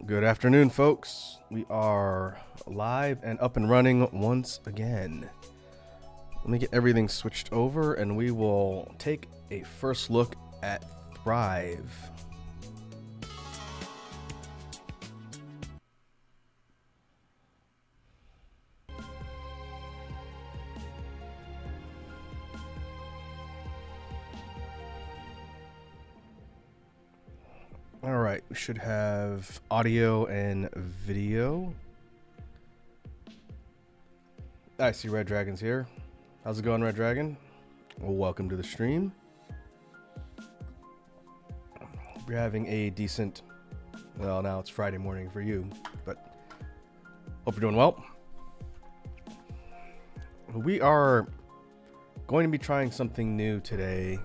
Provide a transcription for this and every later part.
Good afternoon, folks. We are live and up and running once again. Let me get everything switched over and we will take a first look at Thrive. All right, we should have audio and video. I see Red Dragon's here. How's it going, Red Dragon? Well, welcome to the stream. We're having a decent, well, now it's Friday morning for you, but hope you're doing well. We are going to be trying something new today.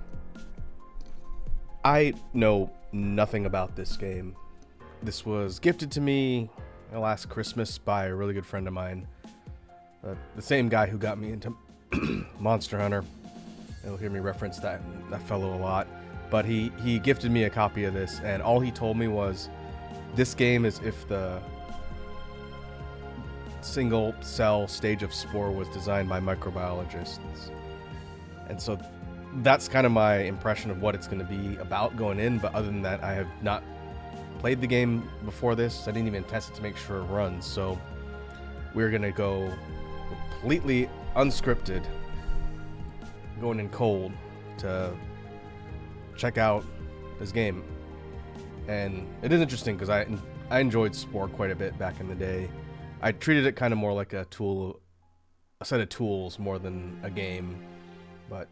I know nothing about this game. This was gifted to me last Christmas by a really good friend of mine. The same guy who got me into Monster Hunter. You'll hear me reference that fellow a lot. But he gifted me a copy of this, and all he told me was, this game is if the single cell stage of Spore was designed by microbiologists. And so that's kind of my impression of what it's going to be about going in. But other than that, I have not played the game before this. I didn't even test it to make sure it runs. So we're going to go completely unscripted, going in cold to check out this game. And it is interesting because I enjoyed Spore quite a bit back in the day. I treated it kind of more like a set of tools more than a game, but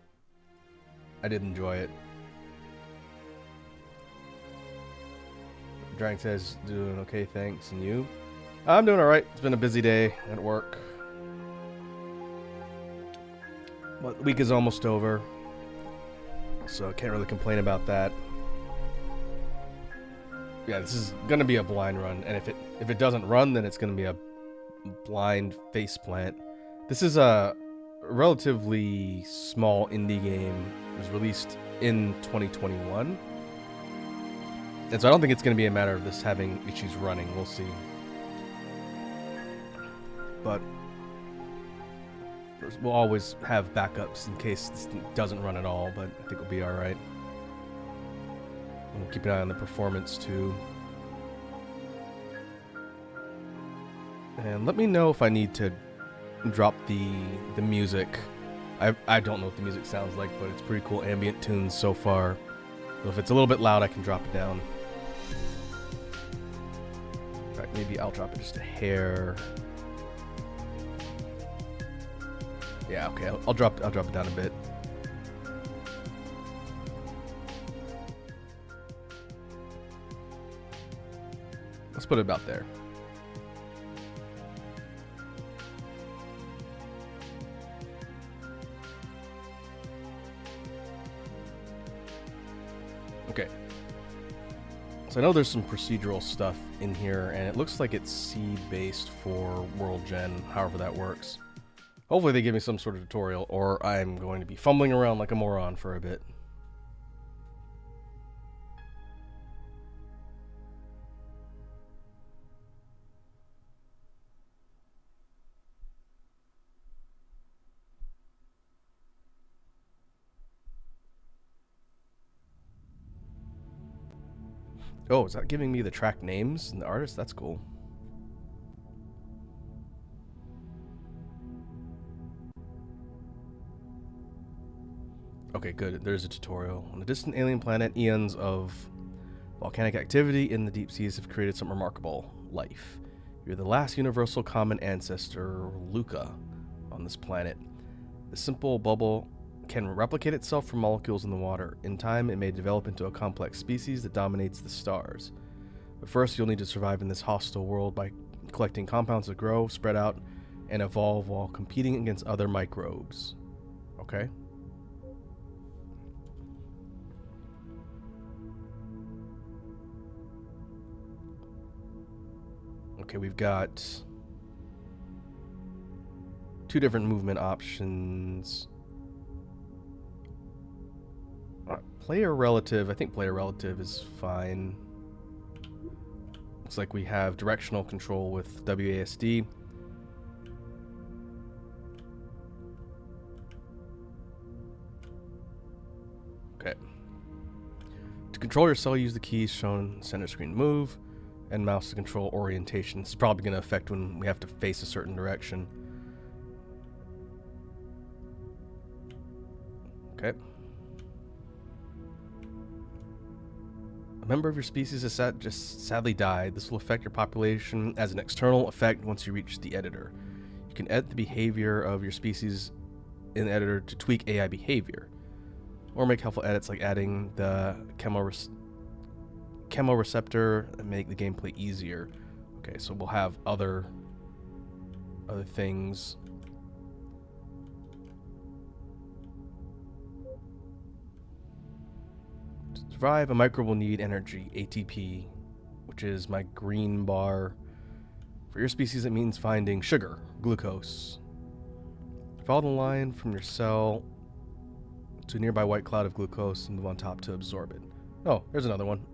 I did enjoy it. Dragon says, doing okay, thanks. And you? I'm doing alright. It's been a busy day at work. But the week is almost over, so I can't really complain about that. Yeah, this is going to be a blind run, and if it doesn't run, then it's going to be a blind faceplant. This is a relatively small indie game. It was released in 2021. And so I don't think it's going to be a matter of this having issues running. We'll see. But we'll always have backups in case this doesn't run at all, but I think we'll be alright. We'll keep an eye on the performance too. And let me know if I need to drop the music. I don't know what the music sounds like, but it's pretty cool ambient tunes so far. So if it's a little bit loud, I can drop it down. Alright, maybe I'll drop it just a hair. Yeah, okay, I'll drop it down a bit. Let's put it about there. Okay. So I know there's some procedural stuff in here, and it looks like it's seed-based for World Gen, however that works. Hopefully they give me some sort of tutorial, or I'm going to be fumbling around like a moron for a bit. Oh, is that giving me the track names and the artists? That's cool. Okay, good. There's a tutorial. On a distant alien planet, eons of volcanic activity in the deep seas have created some remarkable life. You're the last universal common ancestor, Luca, on this planet. The simple bubble can replicate itself from molecules in the water. In time, it may develop into a complex species that dominates the stars. But first, you'll need to survive in this hostile world by collecting compounds that grow, spread out, and evolve while competing against other microbes. Okay. Okay, we've got two different movement options. Player relative, I think player relative is fine. Looks like we have directional control with WASD. Okay. To control your cell, use the keys shown center screen move and mouse to control orientation. It's probably going to affect when we have to face a certain direction. Okay. A member of your species has just sadly died. This will affect your population as an external effect once you reach the editor. You can edit the behavior of your species in the editor to tweak AI behavior, or make helpful edits like adding the chemoreceptor and make the gameplay easier. Okay, so we'll have other things. To survive, a microbe will need energy, ATP, which is my green bar. For your species, it means finding sugar, glucose. Follow the line from your cell to a nearby white cloud of glucose and move on top to absorb it. Oh, there's another one.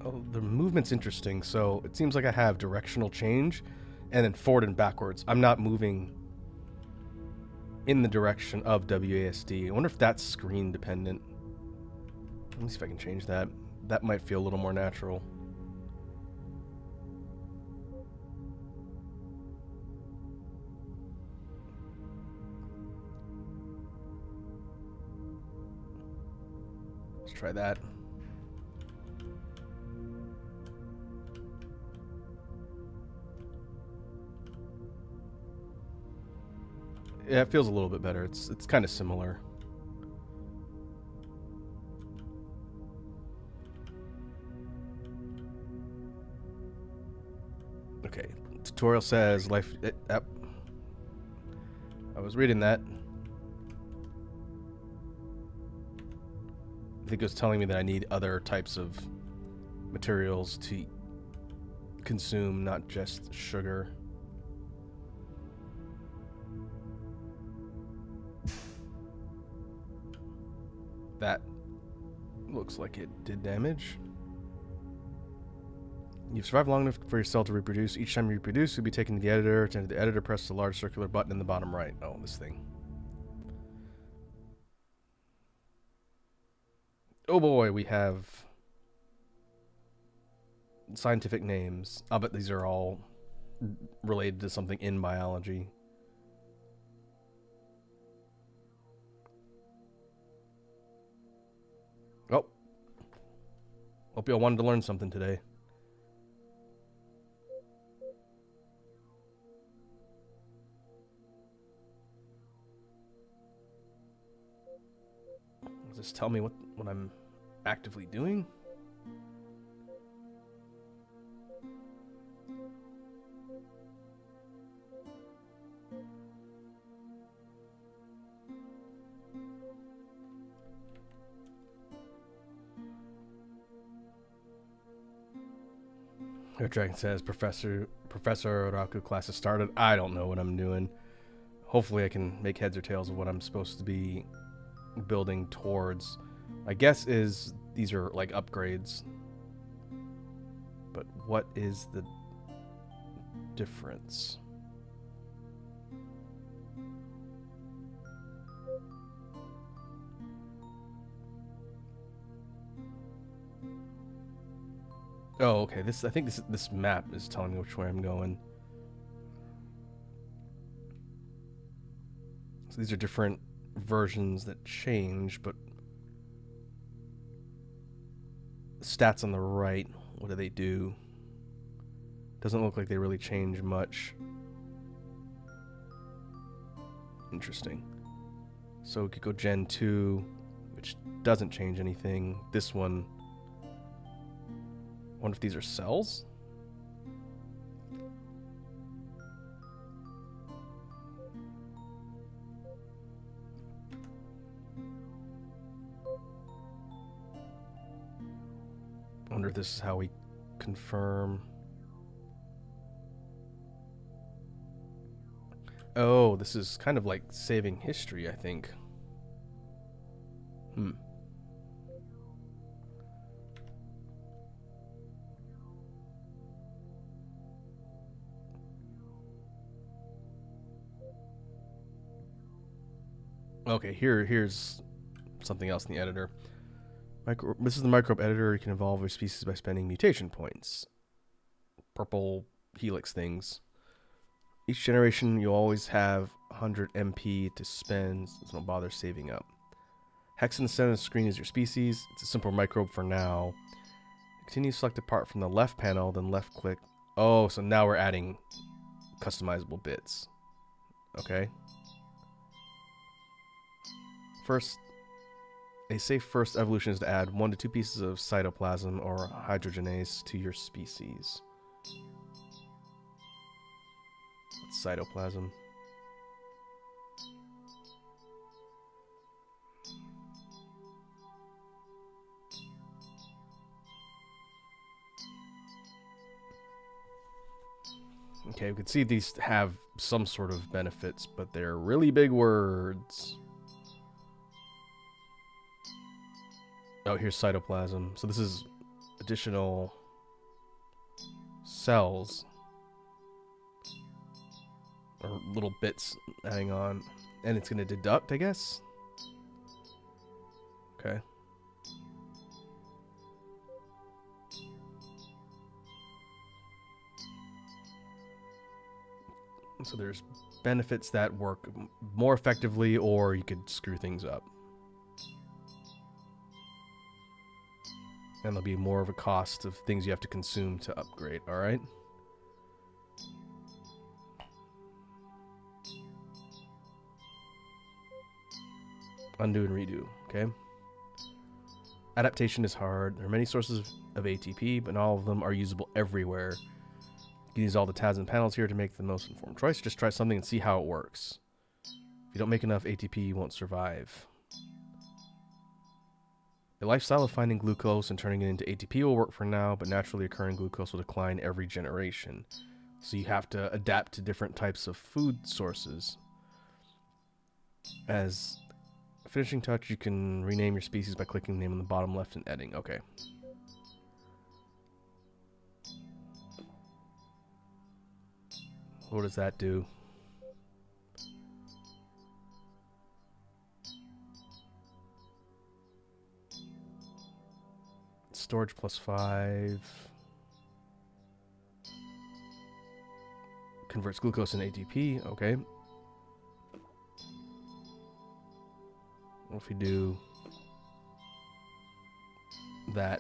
Oh, the movement's interesting. So it seems like I have directional change and then forward and backwards. I'm not moving in the direction of WASD. I wonder if that's screen dependent. Let me see if I can change that. That might feel a little more natural. Let's try that. Yeah, it feels a little bit better. It's kind of similar. Okay, tutorial says life. I was reading that. I think it was telling me that I need other types of materials to consume, not just sugar. That looks like it did damage. You've survived long enough for your cell to reproduce. Each time you reproduce, you'll be taken to the editor. To enter the editor, press the large circular button in the bottom right. Oh, this thing. Oh boy, we have scientific names. I'll bet these are all related to something in biology. Oh. Hope y'all wanted to learn something today. Does this tell me what I'm actively doing? Dragon says, Professor Oraku class has started. I don't know what I'm doing. Hopefully I can make heads or tails of what I'm supposed to be building towards. My guess is these are like upgrades. But what is the difference? Oh, okay. I think this map is telling me which way I'm going. So these are different versions that change, but stats on the right, what do they do? Doesn't look like they really change much. Interesting. So we could go Gen 2, which doesn't change anything. This one, I wonder if these are cells? wonder if this is how we confirm. Oh, this is kind of like saving history, I think. Okay, here's something else in the editor. This is the microbe editor. You can evolve your species by spending mutation points. Purple helix things. Each generation, you'll always have 100 MP to spend, so don't bother saving up. Hex in the center of the screen is your species. It's a simple microbe for now. Continue to select a part from the left panel, then left click. Oh, so now we're adding customizable bits. Okay. First, a safe first evolution is to add 1 to 2 pieces of cytoplasm or hydrogenase to your species. What's cytoplasm? Okay, we can see these have some sort of benefits, but they're really big words. Oh, here's cytoplasm. So this is additional cells or little bits adding on, and it's going to deduct, I guess. Okay. So there's benefits that work more effectively, or you could screw things up. And there'll be more of a cost of things you have to consume to upgrade, alright? Undo and redo, okay? Adaptation is hard. There are many sources of ATP, but not all of them are usable everywhere. You can use all the tabs and panels here to make the most informed choice. Just try something and see how it works. If you don't make enough ATP, you won't survive. A lifestyle of finding glucose and turning it into ATP will work for now, but naturally occurring glucose will decline every generation. So you have to adapt to different types of food sources. As a finishing touch, you can rename your species by clicking the name on the bottom left and editing. Okay. What does that do? Storage +5. Converts glucose into ATP. Okay. What if we do that?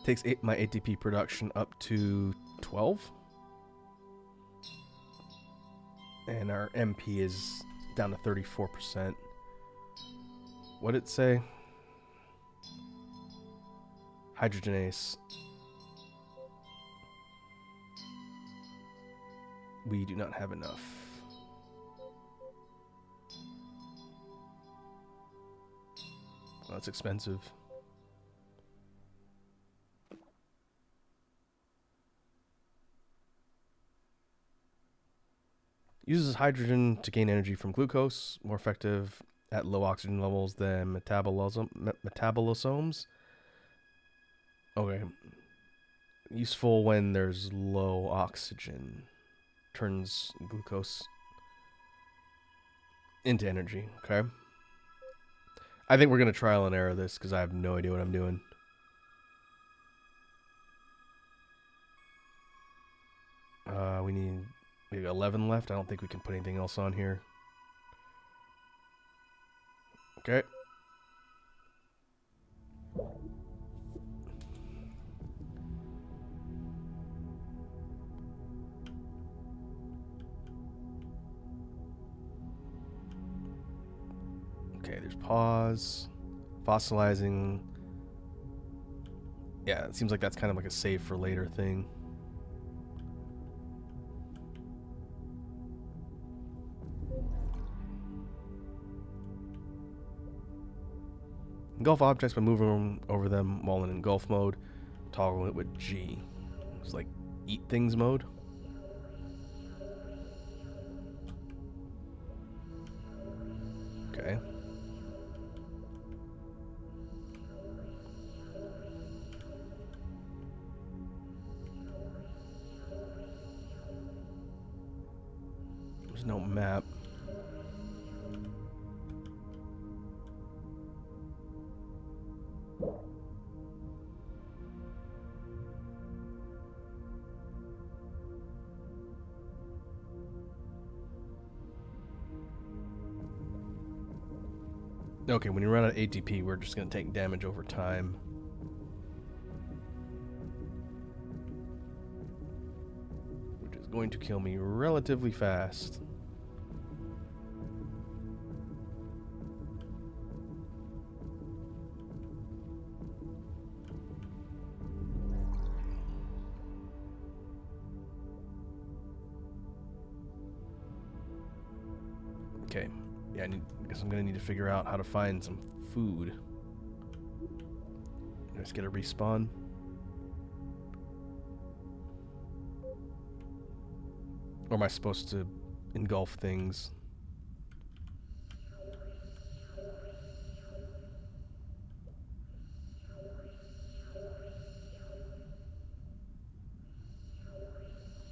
Takes my ATP production up to 12. And our MP is down to 34%. What did it say? Hydrogenase. We do not have enough. Well, that's expensive. Uses hydrogen to gain energy from glucose. More effective at low oxygen levels than metabolosomes. Okay. Useful when there's low oxygen. Turns glucose into energy. Okay. I think we're going to trial and error this because I have no idea what I'm doing. We need maybe 11 left. I don't think we can put anything else on here. Okay. Okay, there's pause. Fossilizing. Yeah, it seems like that's kind of like a save for later thing. Engulf objects by moving over them while in engulf mode. Toggle it with G. It's like eat things mode. Okay. There's no map. Okay, when you run out of ATP, we're just going to take damage over time. Which is going to kill me relatively fast. Okay. Yeah, I guess I'm going to need to figure out how to find some food. Let's get a respawn. Or am I supposed to engulf things?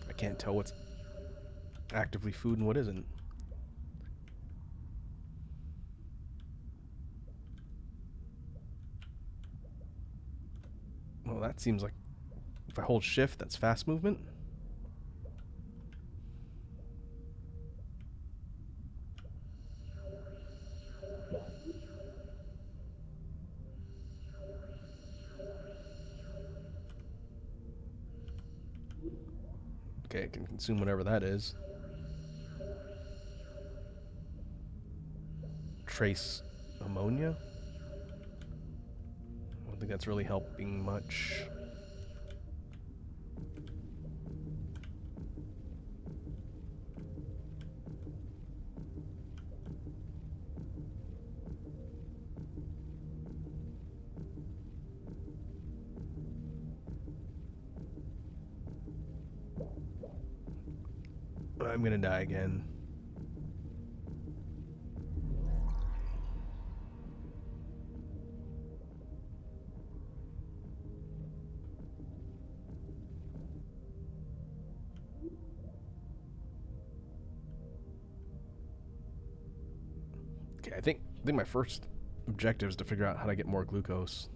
I can't tell what's actively food and what isn't. Well, that seems like if I hold shift, that's fast movement. Okay, it can consume whatever that is. Trace ammonia? I don't think that's really helping much. I'm gonna die again. Okay, I think my first objective is to figure out how to get more glucose.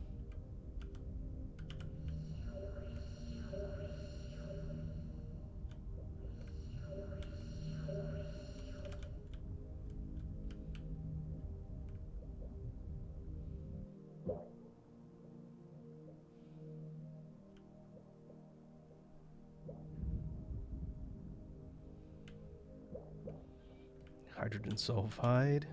Hydrogen sulfide.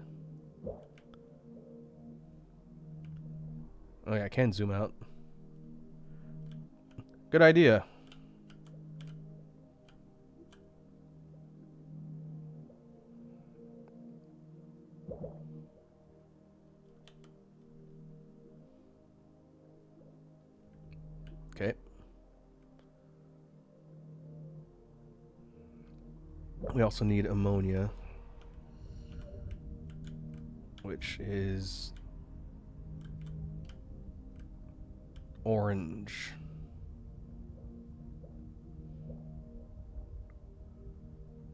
Oh yeah, I can zoom out. Good idea. Okay. We also need ammonia, which is orange.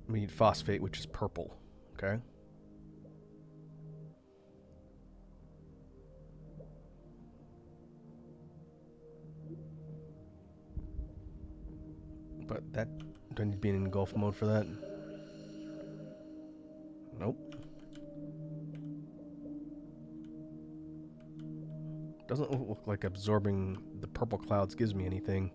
We need phosphate, which is purple. Okay. But that, do I need to be in engulf mode for that? Nope. Doesn't look like absorbing the purple clouds gives me anything.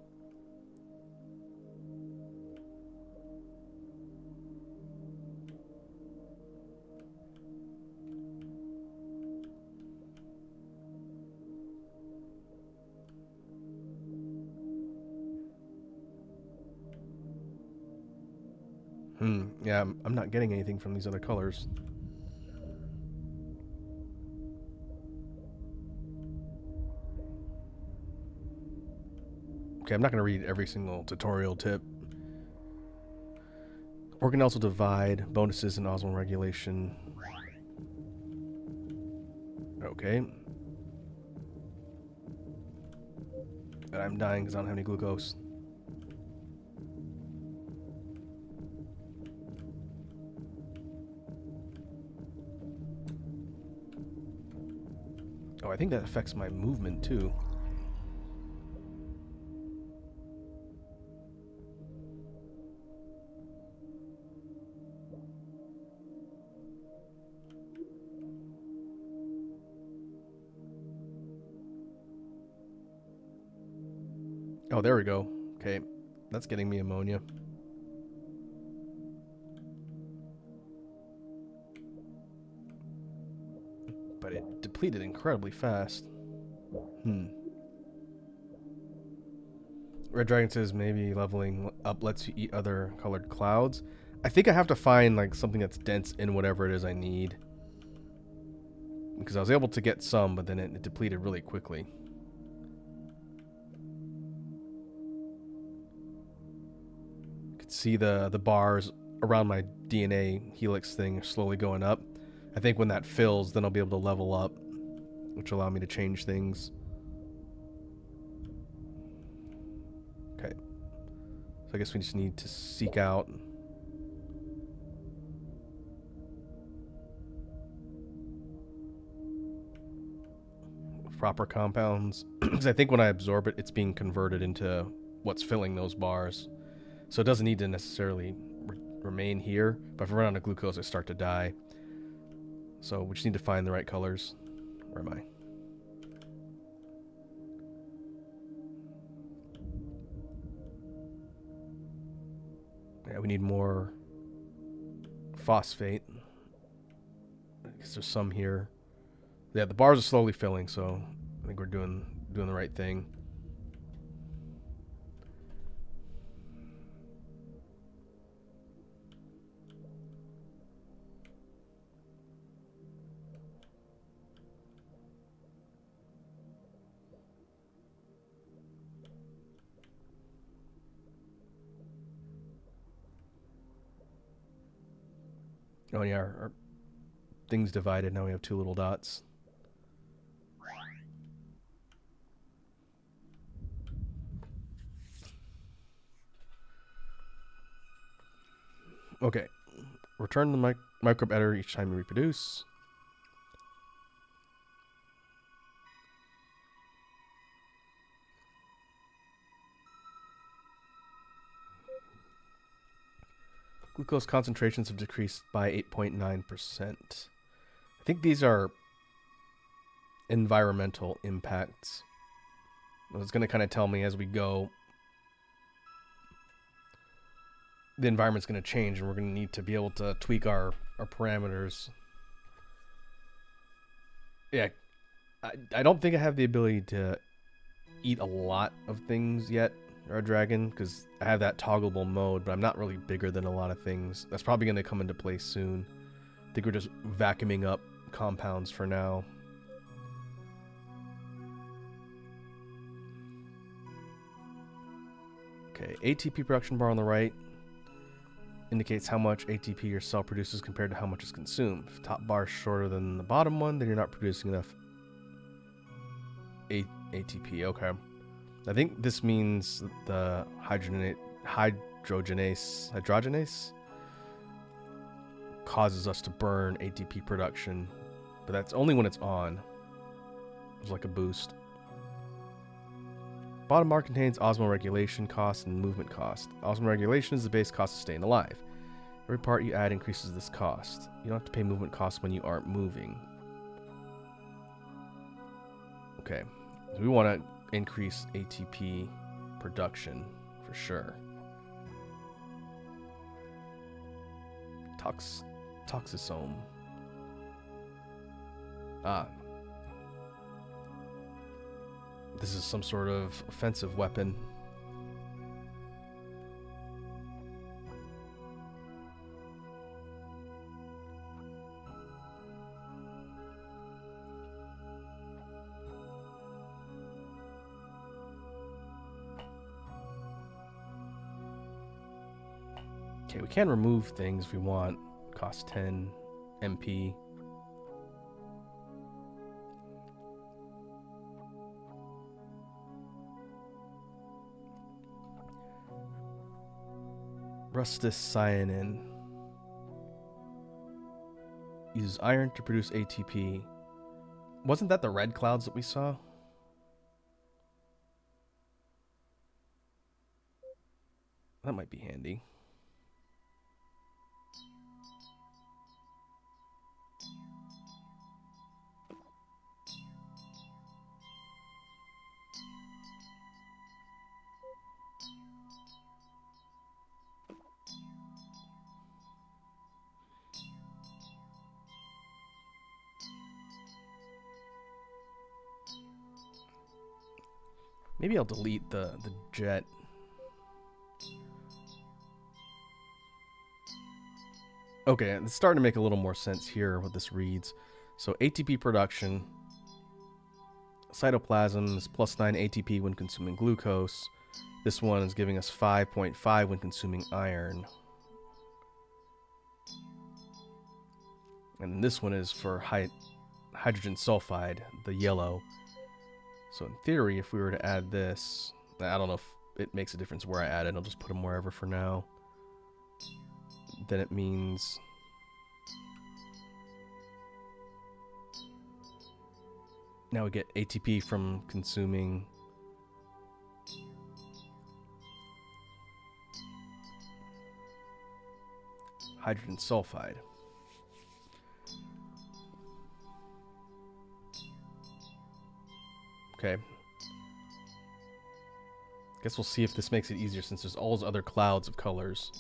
Yeah, I'm not getting anything from these other colors. Okay, I'm not going to read every single tutorial tip. Organelles will divide, bonuses and osmolar regulation. Okay. And I'm dying because I don't have any glucose. Oh, I think that affects my movement too. Oh, there we go. Okay, that's getting me ammonia. But it depleted incredibly fast. Red Dragon says maybe leveling up lets you eat other colored clouds. I think I have to find like something that's dense in whatever it is I need. Because I was able to get some, but then it depleted really quickly. You could see the bars around my DNA helix thing slowly going up. I think when that fills, then I'll be able to level up, which will allow me to change things. Okay. So I guess we just need to seek out proper compounds. Because I think when I absorb it, it's being converted into what's filling those bars. So it doesn't need to necessarily remain here. But if I run out of glucose, I start to die. So we just need to find the right colors. Where am I? Yeah, we need more phosphate. I guess there's some here. Yeah, the bars are slowly filling, so I think we're doing the right thing. Oh yeah, our thing's divided. Now we have two little dots. Okay. Return the microbe editor each time you reproduce. Glucose concentrations have decreased by 8.9%. I think these are environmental impacts. It's going to kind of tell me as we go the environment's going to change and we're going to need to be able to tweak our parameters. Yeah, I don't think I have the ability to eat a lot of things yet, Red Dragon, because I have that toggleable mode, but I'm not really bigger than a lot of things. That's probably going to come into play soon. I think we're just vacuuming up compounds for now. Okay, ATP production bar on the right indicates how much ATP your cell produces compared to how much is consumed. If top bar is shorter than the bottom one, then you're not producing enough ATP. Okay. I think this means the hydrogenase causes us to burn ATP production, but that's only when it's on. It's like a boost. Bottom bar contains osmoregulation cost and movement cost. Osmoregulation is the base cost of staying alive. Every part you add increases this cost. You don't have to pay movement costs when you aren't moving. Okay. We want to increase ATP production for sure. Toxisome. This is some sort of offensive weapon. Okay, we can remove things if we want. Cost 10 MP. Rustus cyanin. Uses iron to produce ATP. Wasn't that the red clouds that we saw? That might be handy. Maybe I'll delete the jet. Okay, it's starting to make a little more sense here what this reads. So ATP production. Cytoplasm is plus 9 ATP when consuming glucose. This one is giving us 5.5 when consuming iron. And this one is for hydrogen sulfide, the yellow. So in theory, if we were to add this, I don't know if it makes a difference where I add it. I'll just put them wherever for now. Then it means now we get ATP from consuming hydrogen sulfide. Okay. Guess we'll see if this makes it easier since there's all those other clouds of colors.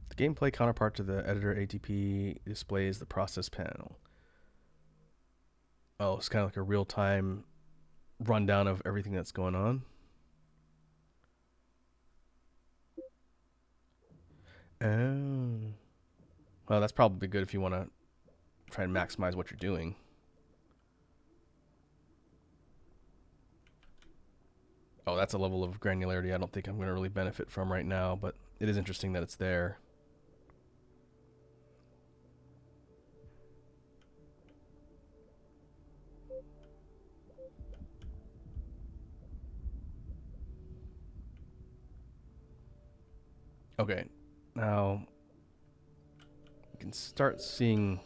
The gameplay counterpart to the editor ATP displays the process panel. Oh, it's kind of like a real-time rundown of everything that's going on. Oh. Well, that's probably good if you want to try and maximize what you're doing. Oh, that's a level of granularity I don't think I'm going to really benefit from right now, but it is interesting that it's there. Okay, now you can start seeing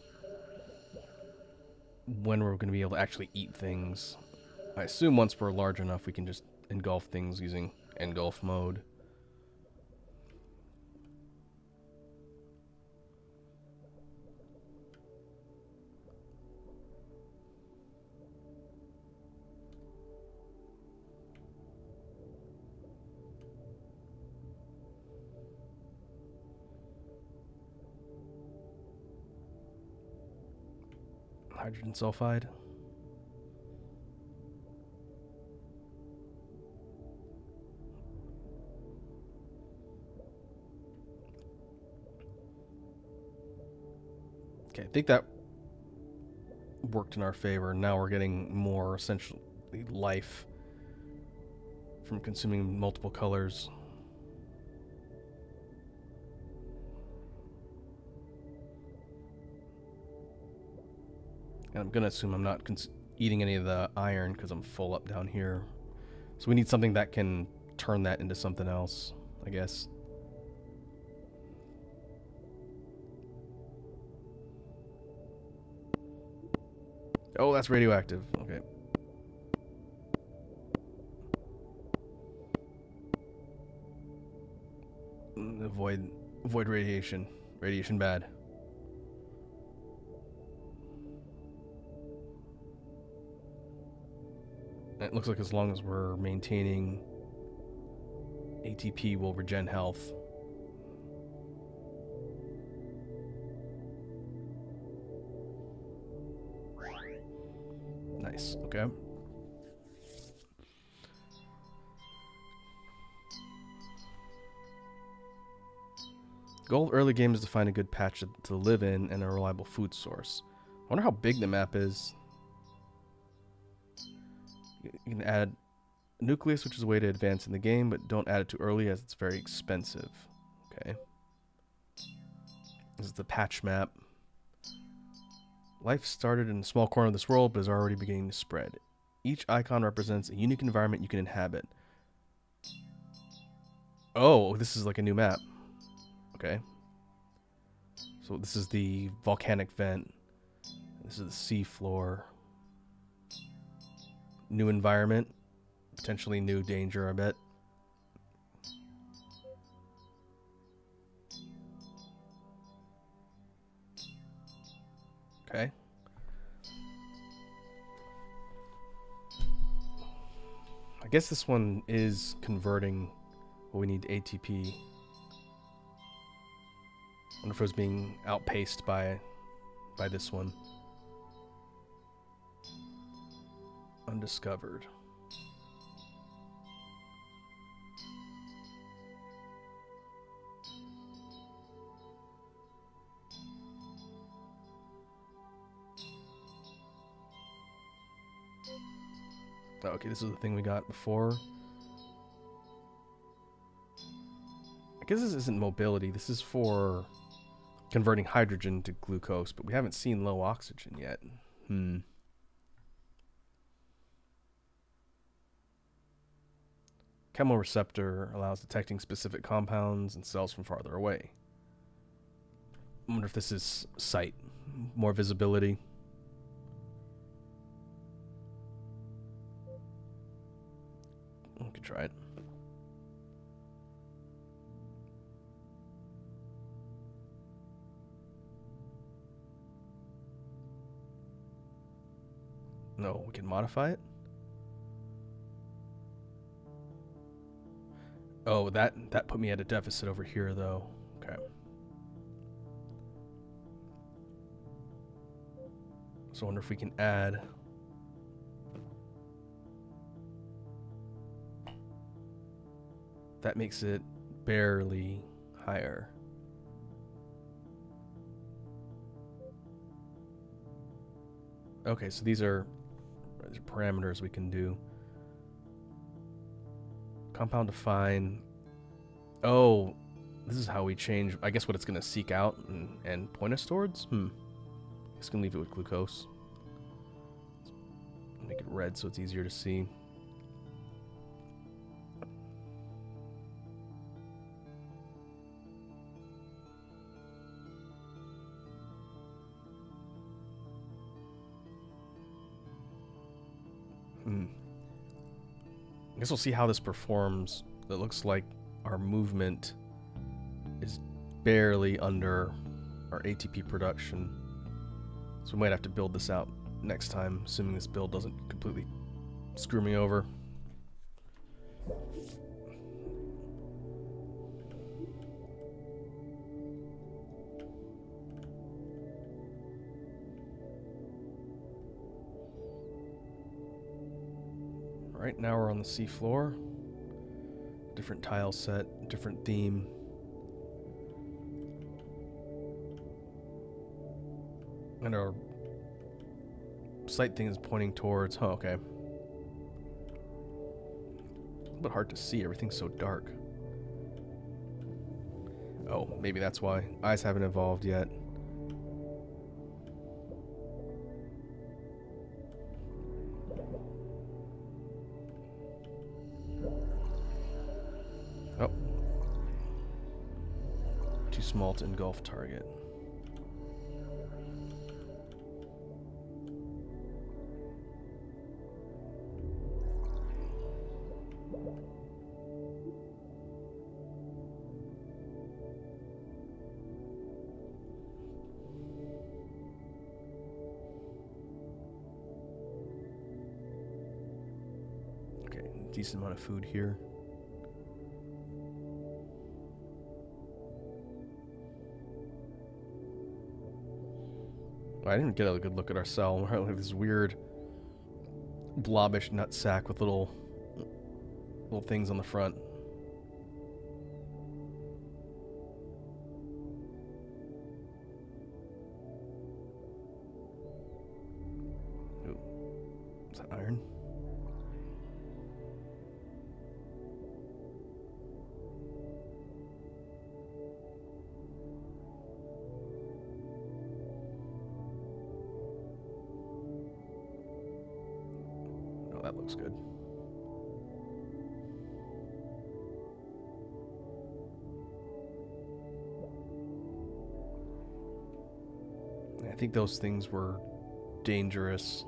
when we're going to be able to actually eat things. I assume once we're large enough, we can just engulf things using engulf mode. Hydrogen sulfide. Okay, I think that worked in our favor. Now we're getting more essentially life from consuming multiple colors. And I'm going to assume I'm not eating any of the iron because I'm full up down here. So we need something that can turn that into something else, I guess. Oh, that's radioactive. Okay. Avoid radiation. Radiation bad. It looks like as long as we're maintaining ATP, will regen health. Nice. Okay. Goal of early game is to find a good patch to live in and a reliable food source. I wonder how big the map is. You can add nucleus, which is a way to advance in the game, but don't add it too early as it's very expensive. Okay. This is the patch map. Life started in a small corner of this world, but is already beginning to spread. Each icon represents a unique environment you can inhabit. Oh, this is like a new map. Okay. So this is the volcanic vent. This is the sea floor. New environment. Potentially new danger, I bet. Okay. I guess this one is converting what we need to ATP. I wonder if it was being outpaced by this one. Undiscovered. Oh, okay, this is the thing we got before. I guess this isn't mobility. This is for converting hydrogen to glucose, but we haven't seen low oxygen yet. Chemoreceptor allows detecting specific compounds and cells from farther away. I wonder if this is sight. More visibility. We could try it. No, we can modify it. Oh, that put me at a deficit over here, though. Okay. So I wonder if we can add. That makes it barely higher. Okay, so these are parameters we can do. Compound define. Oh, this is how we change. I guess what it's going to seek out and point us towards. Just gonna leave it with glucose. Make it red so it's easier to see. I guess we'll see how this performs. It looks like our movement is barely under our ATP production. So we might have to build this out next time, assuming this build doesn't completely screw me over. Right now we're on the seafloor. Different tile set, different theme. And our sight thing is pointing towards... Oh, okay. A bit hard to see. Everything's so dark. Oh, maybe that's why. Eyes haven't evolved yet. Oh. Too small to engulf target. Okay, decent amount of food here. I didn't get a good look at our cell. We're like this weird blobbish nut sack with little things on the front. Ooh. Is that iron? looks good. I think those things were dangerous.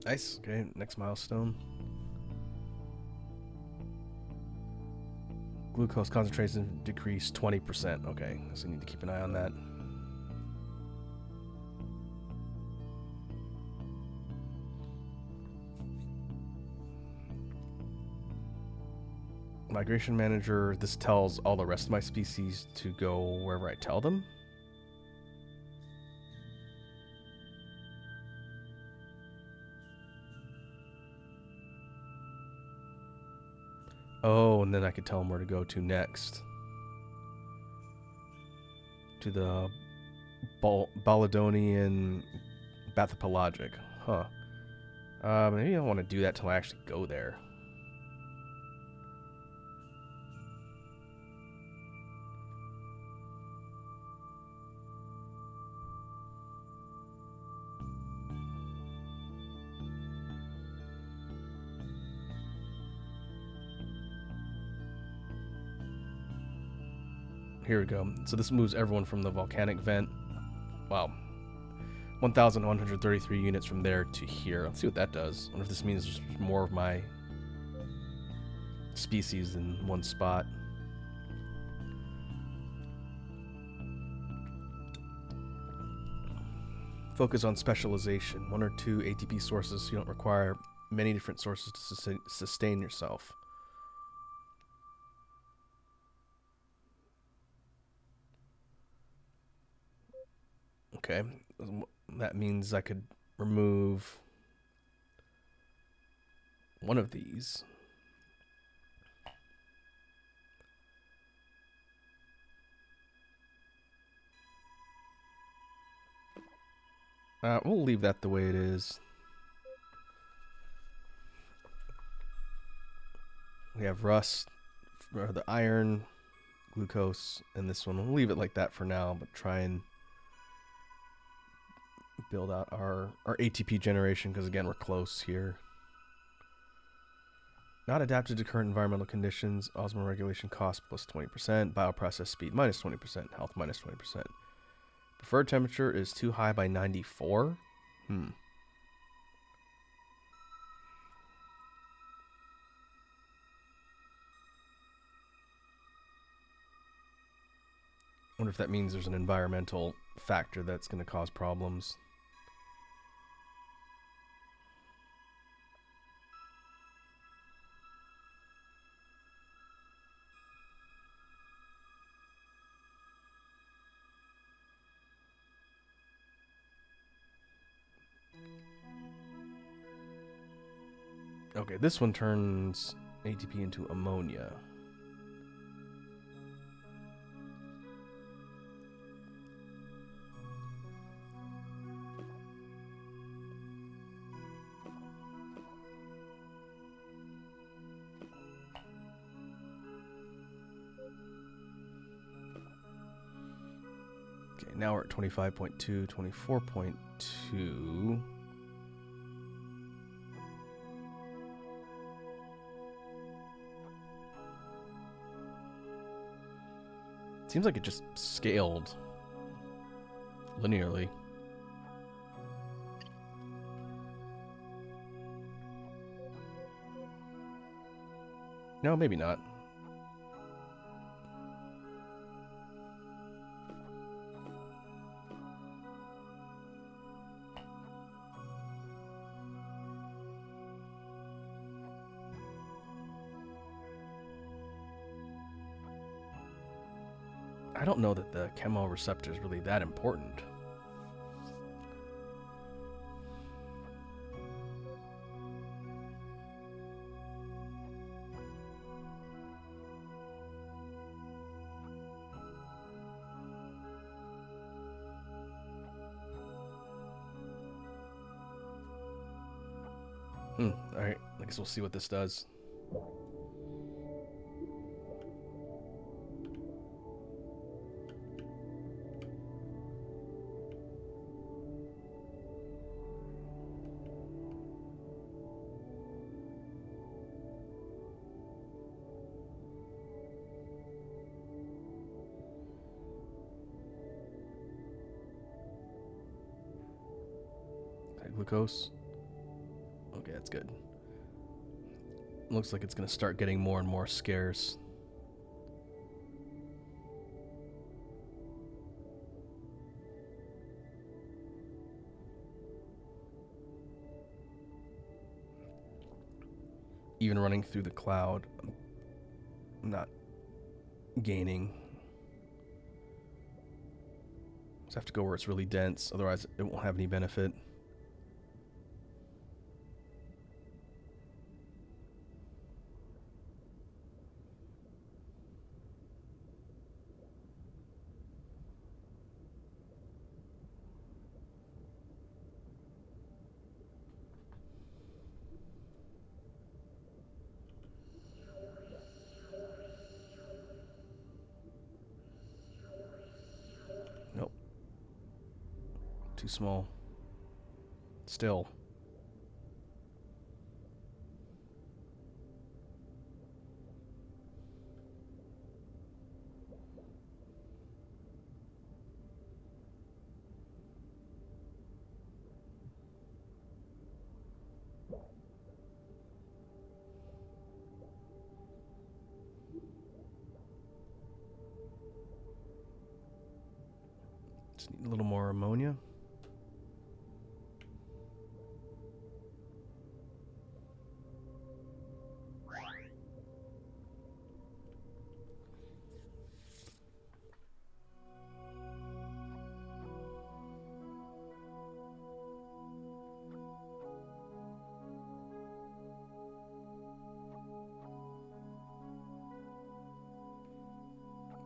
Nice. Okay, next milestone. Glucose concentration decreased 20%. Okay, so I need to keep an eye on that. Migration manager, this tells all the rest of my species to go wherever I tell them. Oh, and then I could tell them where to go to next. To the Baladonian Bathypelagic. Huh. Maybe I don't want to do that till I actually go there. Here we go. So this moves everyone from the volcanic vent. Wow. 1,133 units from there to here. Let's see what that does. I wonder if this means there's more of my species in one spot. Focus on specialization. 1 or 2 ATP sources so you don't require many different sources to sustain yourself. Okay, that means I could remove one of these. We'll leave that the way it is. We have rust, or the iron, glucose, and this one. We'll leave it like that for now, but try and build out our ATP generation, because again, we're close here. Not adapted to current environmental conditions. Osmoregulation cost plus 20%. Bioprocess speed minus 20%. Health minus 20%. Preferred temperature is too high by 94. Wonder if that means there's an environmental factor that's going to cause problems. Okay, this one turns ATP into ammonia. Okay, now we're at 25.2, 24.2. Seems like it just scaled linearly. No, maybe not. I don't know that the chemoreceptor is really that important. Alright, I guess we'll see what this does. glucose. Okay, that's good. Looks like it's going to start getting more and more scarce. Even running through the cloud, I'm not gaining. Just have to go where it's really dense, otherwise it won't have any benefit. Nope. Too small. Still. Just need a little more ammonia.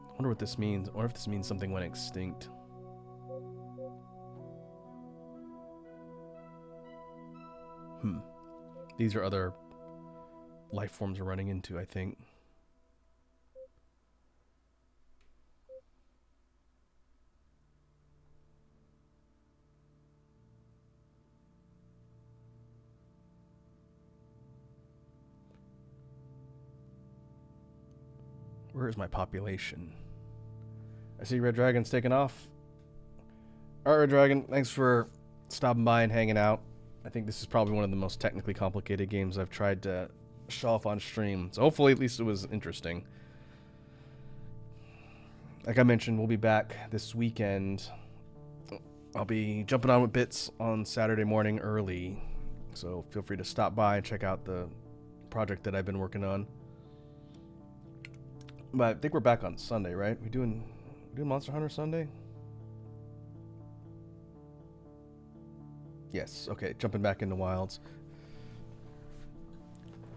I wonder what this means. I wonder if this means something went extinct. These are other life forms we're running into, I think. Where is my population? I see Red Dragon's taking off. Alright, Red Dragon, thanks for stopping by and hanging out. I think this is probably one of the most technically complicated games I've tried to show off on stream. So hopefully at least it was interesting. Like I mentioned, we'll be back this weekend. I'll be jumping on with bits on Saturday morning early. So feel free to stop by and check out the project that I've been working on. But I think we're back on Sunday, right? We doing Monster Hunter Sunday? Yes, okay, jumping back into Wilds.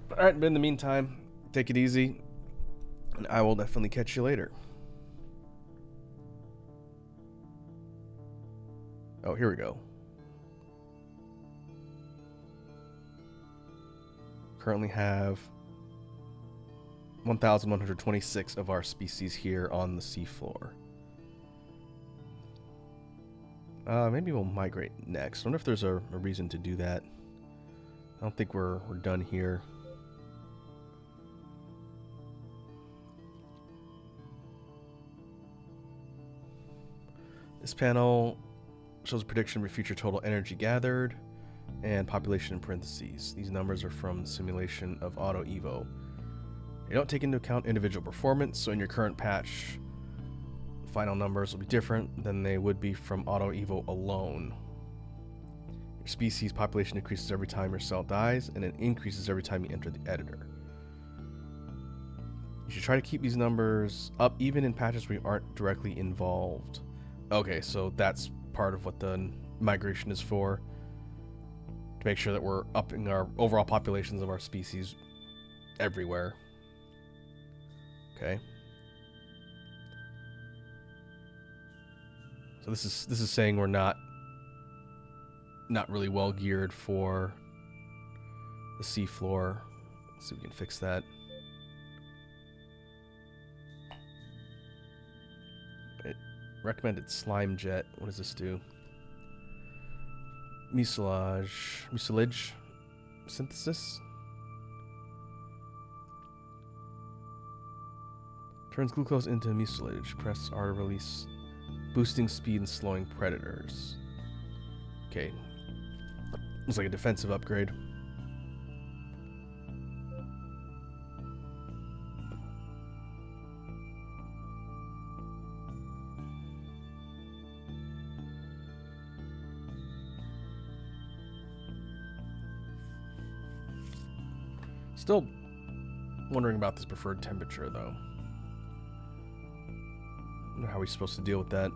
Alright, but in the meantime, take it easy, and I will definitely catch you later. Oh, here we go. Currently have 1,126 of our species here on the seafloor. Maybe we'll migrate next. I wonder if there's a reason to do that. I don't think we're done here. This panel shows a prediction of future total energy gathered and population in parentheses. These numbers are from the simulation of Auto Evo. They don't take into account individual performance, so in your current patch, final numbers will be different than they would be from Auto Evo alone. Your species population decreases every time your cell dies, and it increases every time you enter the editor. You should try to keep these numbers up even in patches where you aren't directly involved. Okay, so that's part of what the migration is for. To make sure that we're upping our overall populations of our species everywhere. Okay. So this is saying we're not really well geared for the seafloor. Let's see if we can fix that. It recommended slime jet. What does this do? Mucilage synthesis. Turns glucose into mucilage. Press R to release, boosting speed and slowing predators. Okay. It's like a defensive upgrade. Still wondering about this preferred temperature, though. I don't know how we're supposed to deal with that.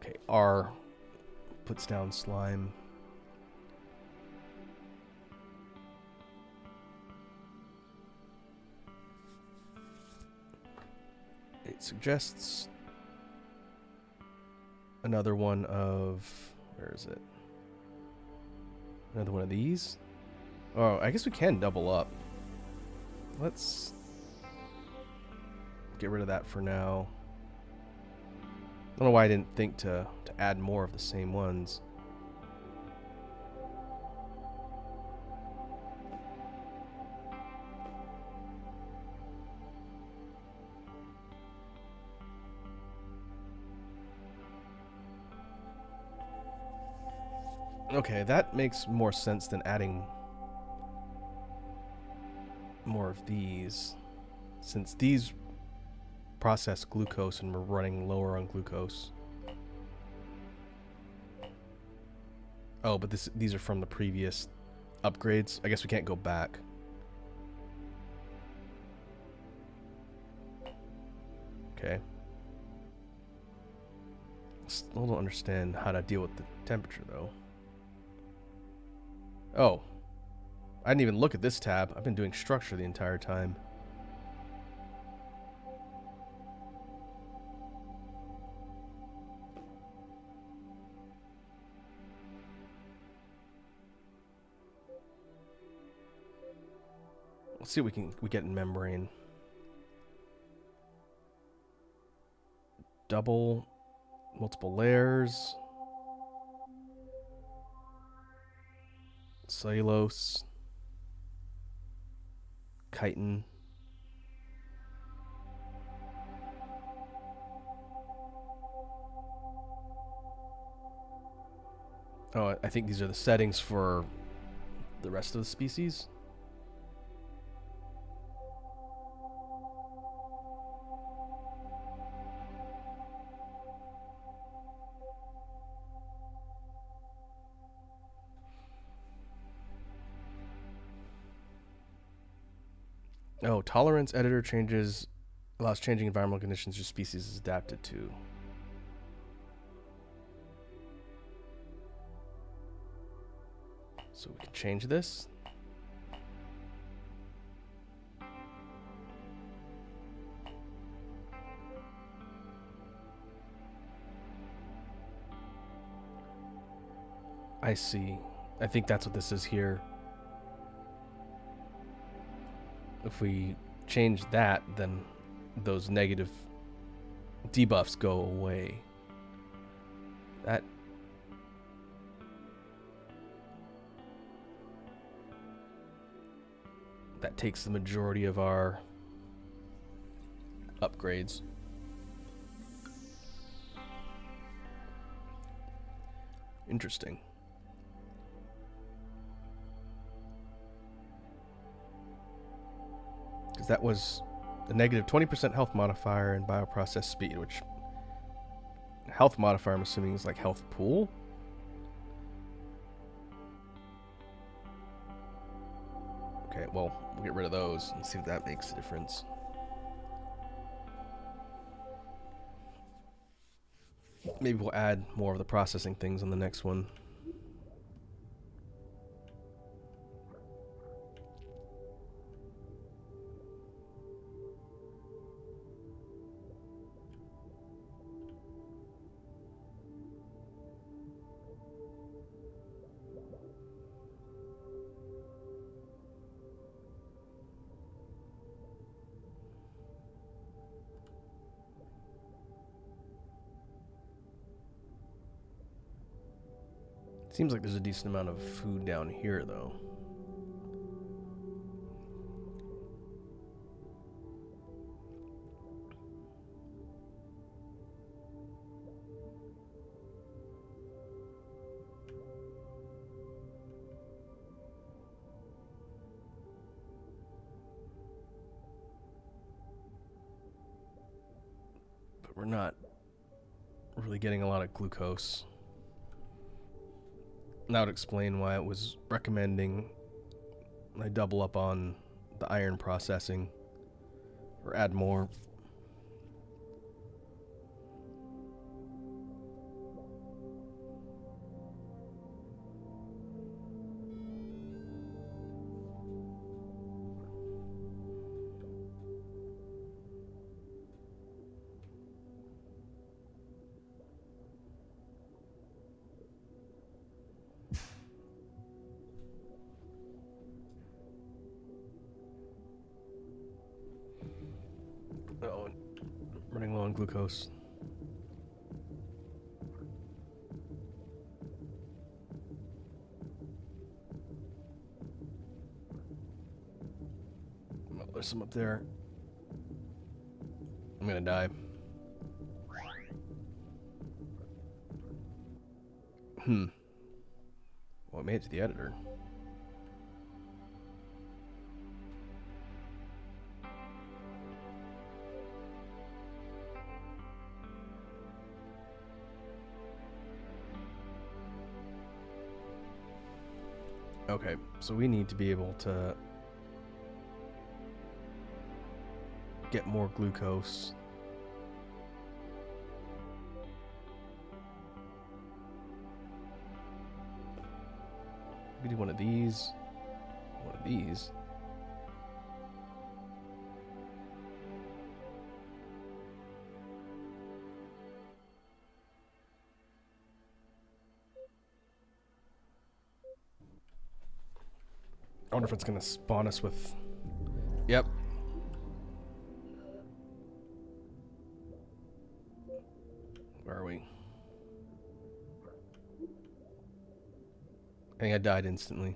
Okay, R puts down slime. It suggests another one of... Where is it? Another one of these? Oh, I guess we can double up. Let's get rid of that for now. I don't know why I didn't think to add more of the same ones. Okay, that makes more sense than adding more of these, since these process glucose and we're running lower on glucose. Oh, but these are from the previous upgrades. I guess we can't go back. Okay. Still don't understand how to deal with the temperature, though. Oh. I didn't even look at this tab. I've been doing structure the entire time. Let's see what we get in membrane. Double, multiple layers. Cellulose. Chitin. Oh, I think these are the settings for the rest of the species. Oh, tolerance editor allows changing environmental conditions your species is adapted to. So we can change this. I see. I think that's what this is here. If we change that, then those negative debuffs go away. That takes the majority of our upgrades. Interesting. Because that was a negative 20% health modifier and bioprocess speed, which health modifier I'm assuming is like health pool. Okay, well, we'll get rid of those and see if that makes a difference. Maybe we'll add more of the processing things on the next one. Seems like there's a decent amount of food down here, though. But we're not really getting a lot of glucose. That would explain why it was recommending I double up on the iron processing or add more. Oh, running low on glucose. Oh, there's some up there. I'm gonna die. Well, I made it to the editor. Okay, so we need to be able to get more glucose. We do one of these. One of these. I wonder if it's gonna spawn us with... Yep. Where are we? I think I died instantly.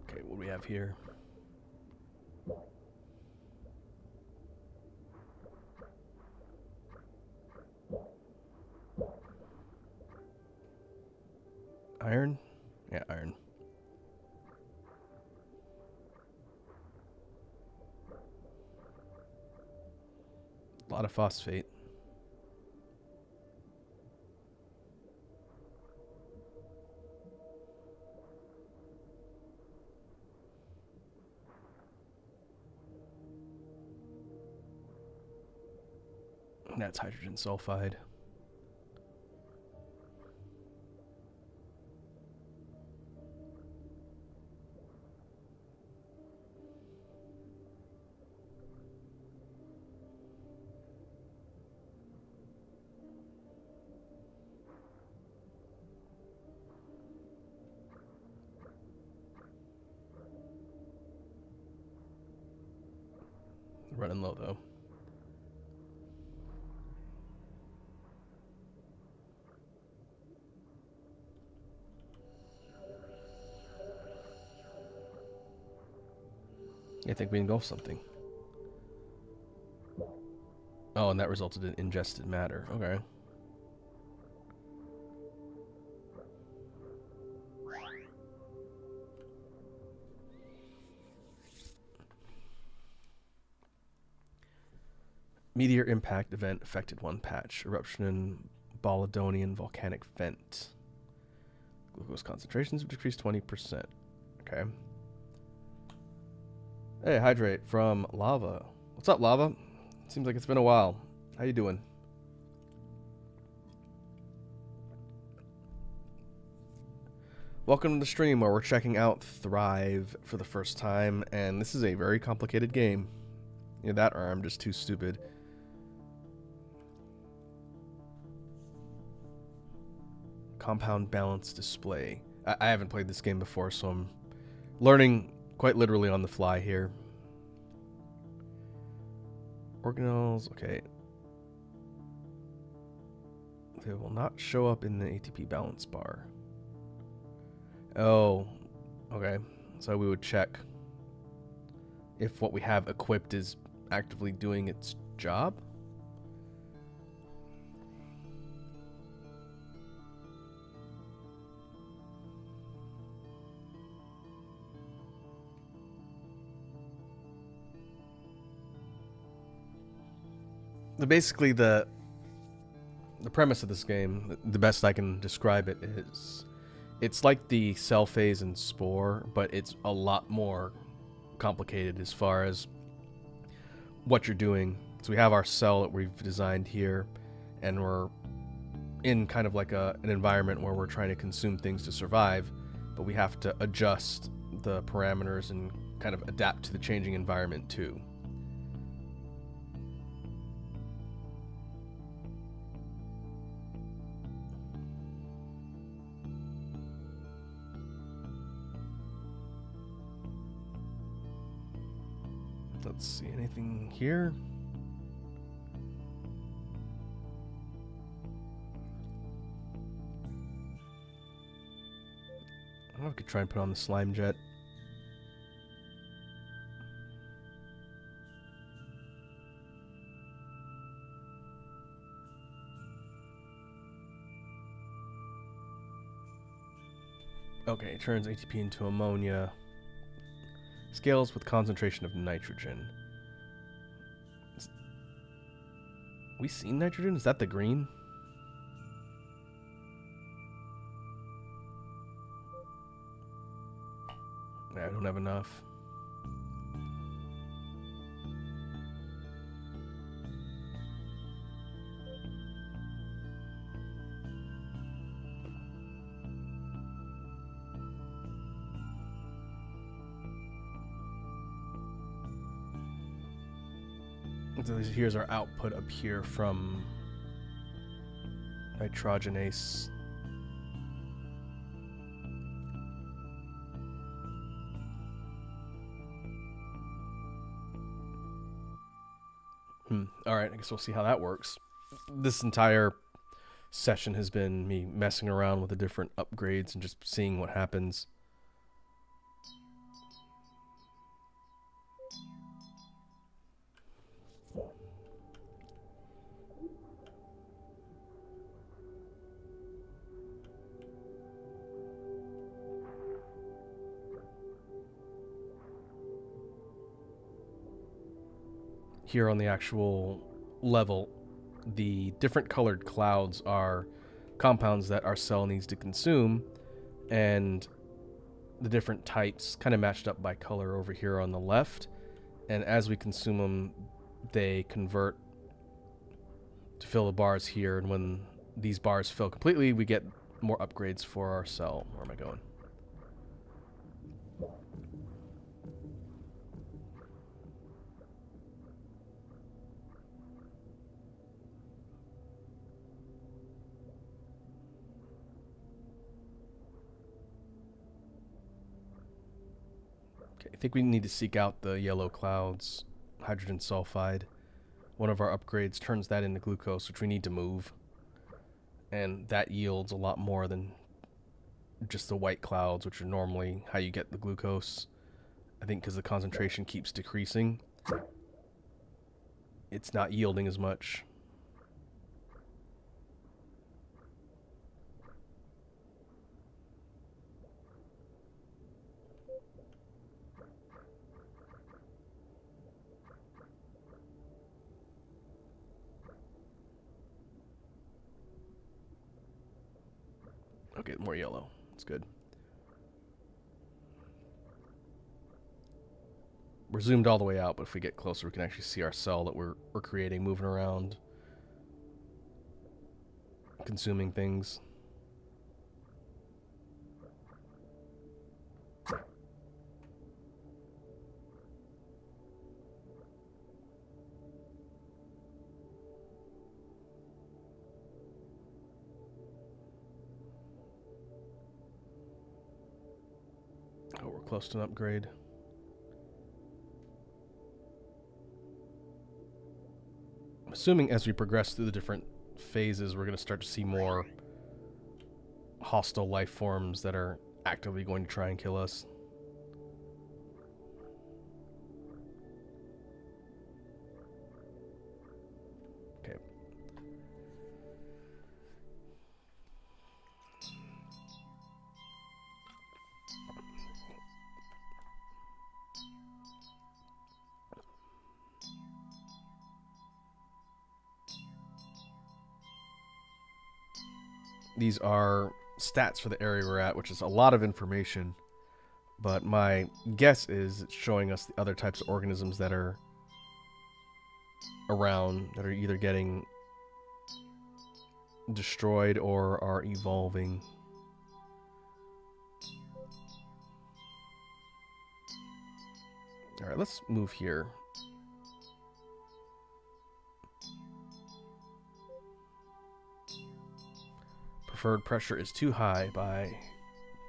Okay, what do we have here? Iron? Yeah, iron. A lot of phosphate. That's hydrogen sulfide. Running low though. I think we engulfed something. Oh, and that resulted in ingested matter. Okay. Meteor impact event affected one patch. Eruption in Boladonian volcanic vent. Glucose concentrations have decreased 20%. Okay. Hey, Hydrate from Lava. What's up, Lava? Seems like it's been a while. How you doing? Welcome to the stream where we're checking out Thrive for the first time, and this is a very complicated game. Either that or I'm just too stupid. Compound balance display. I haven't played this game before, so I'm learning quite literally on the fly here. Organelles, okay. They will not show up in the ATP balance bar. Oh, okay. So we would check if what we have equipped is actively doing its job. Basically, the premise of this game, the best I can describe it, is it's like the cell phase in Spore, but it's a lot more complicated as far as what you're doing. So we have our cell that we've designed here, and we're in kind of like an environment where we're trying to consume things to survive, but we have to adjust the parameters and kind of adapt to the changing environment too. Let's see, anything here? I could try and put on the slime jet. Okay, turns ATP into ammonia. Scales with concentration of nitrogen. We seen nitrogen? Is that the green? I don't have enough. So here's our output up here from nitrogenase. Alright, I guess we'll see how that works. This entire session has been me messing around with the different upgrades and just seeing what happens. Here on the actual level, the different colored clouds are compounds that our cell needs to consume, and the different types kind of matched up by color over here on the left. And as we consume them, they convert to fill the bars here, and when these bars fill completely, we get more upgrades for our cell. Where am I going? I think we need to seek out the yellow clouds, hydrogen sulfide. One of our upgrades turns that into glucose, which we need to move. And that yields a lot more than just the white clouds, which are normally how you get the glucose. I think because the concentration keeps decreasing, it's not yielding as much. Okay, more yellow. That's good. We're zoomed all the way out, but if we get closer, we can actually see our cell that we're creating moving around, consuming things. Oh, we're close to an upgrade. I'm assuming as we progress through the different phases, we're going to start to see more hostile life forms that are actively going to try and kill us. Okay. These are stats for the area we're at, which is a lot of information. But my guess is it's showing us the other types of organisms that are around, that are either getting destroyed or are evolving. Alright, let's move here. Preferred pressure is too high by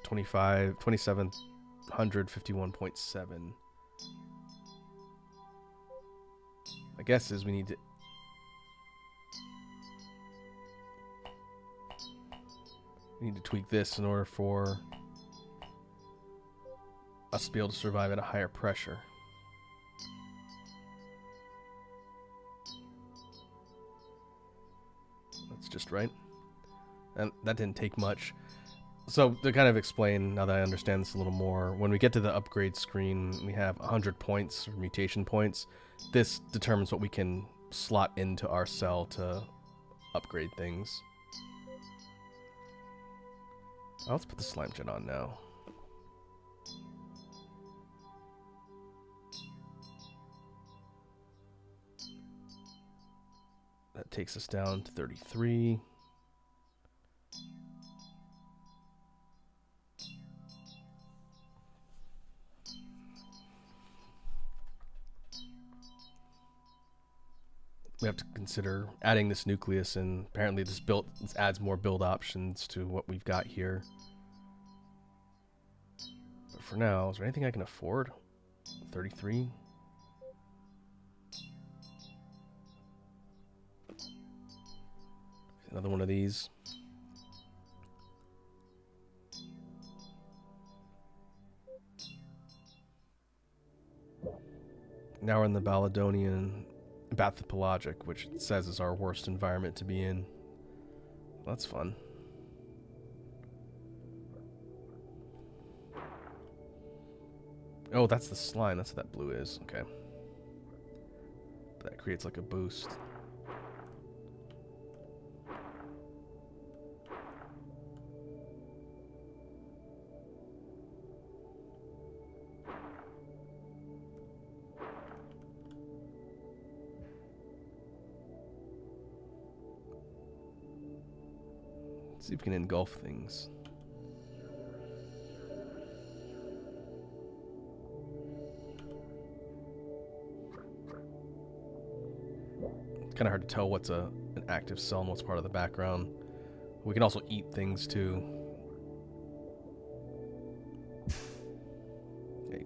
2751.7. My guess is we need to tweak this in order for us to be able to survive at a higher pressure. That's just right. And that didn't take much. So to kind of explain, now that I understand this a little more, when we get to the upgrade screen, we have 100 points or mutation points. This determines what we can slot into our cell to upgrade things. Let's put the slime jet on now. That takes us down to 33. We have to consider adding this nucleus, and apparently this adds more build options to what we've got here. But for now, is there anything I can afford? 33. Another one of these. Now we're in the Baladonian Bathypelagic, which it says is our worst environment to be in. That's fun. Oh, that's the slime. That's what that blue is. Okay. That creates like a boost. Let's see if we can engulf things. It's kind of hard to tell what's an active cell and what's part of the background. We can also eat things too. Okay.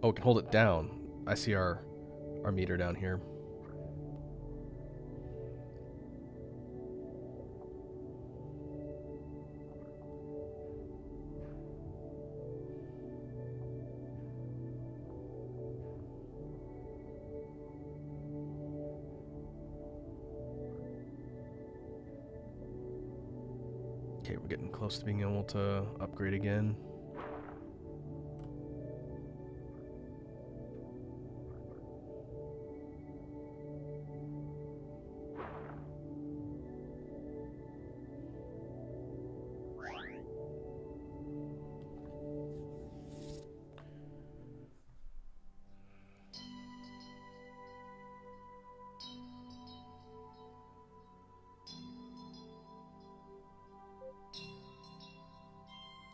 Oh, we can hold it down. I see our meter down here. Okay, we're getting close to being able to upgrade again.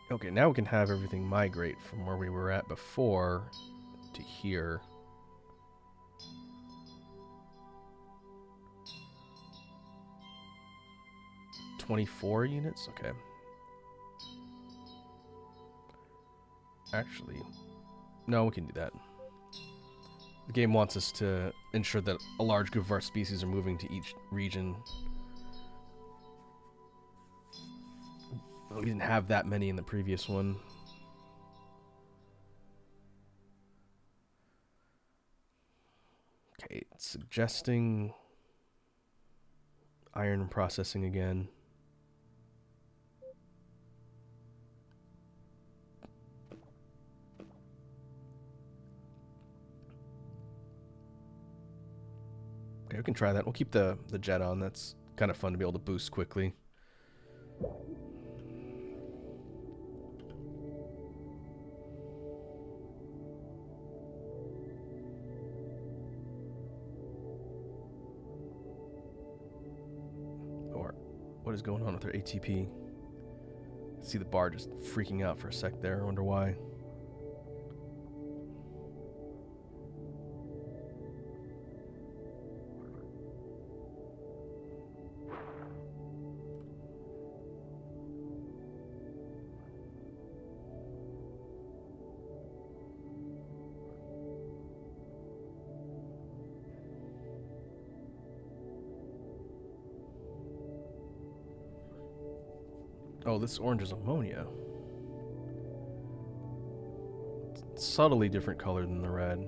Okay, now we can have everything migrate from where we were at before to here. $24 units? Okay. Actually, no, we can do that. The game wants us to ensure that a large group of our species are moving to each region. We didn't have that many in the previous one. Okay, it's suggesting iron processing again. Okay, we can try that. We'll keep the jet on. That's kind of fun to be able to boost quickly. Or what is going on with our ATP? See the bar just freaking out for a sec there. I wonder why. Oh, this orange is ammonia. It's subtly different color than the red.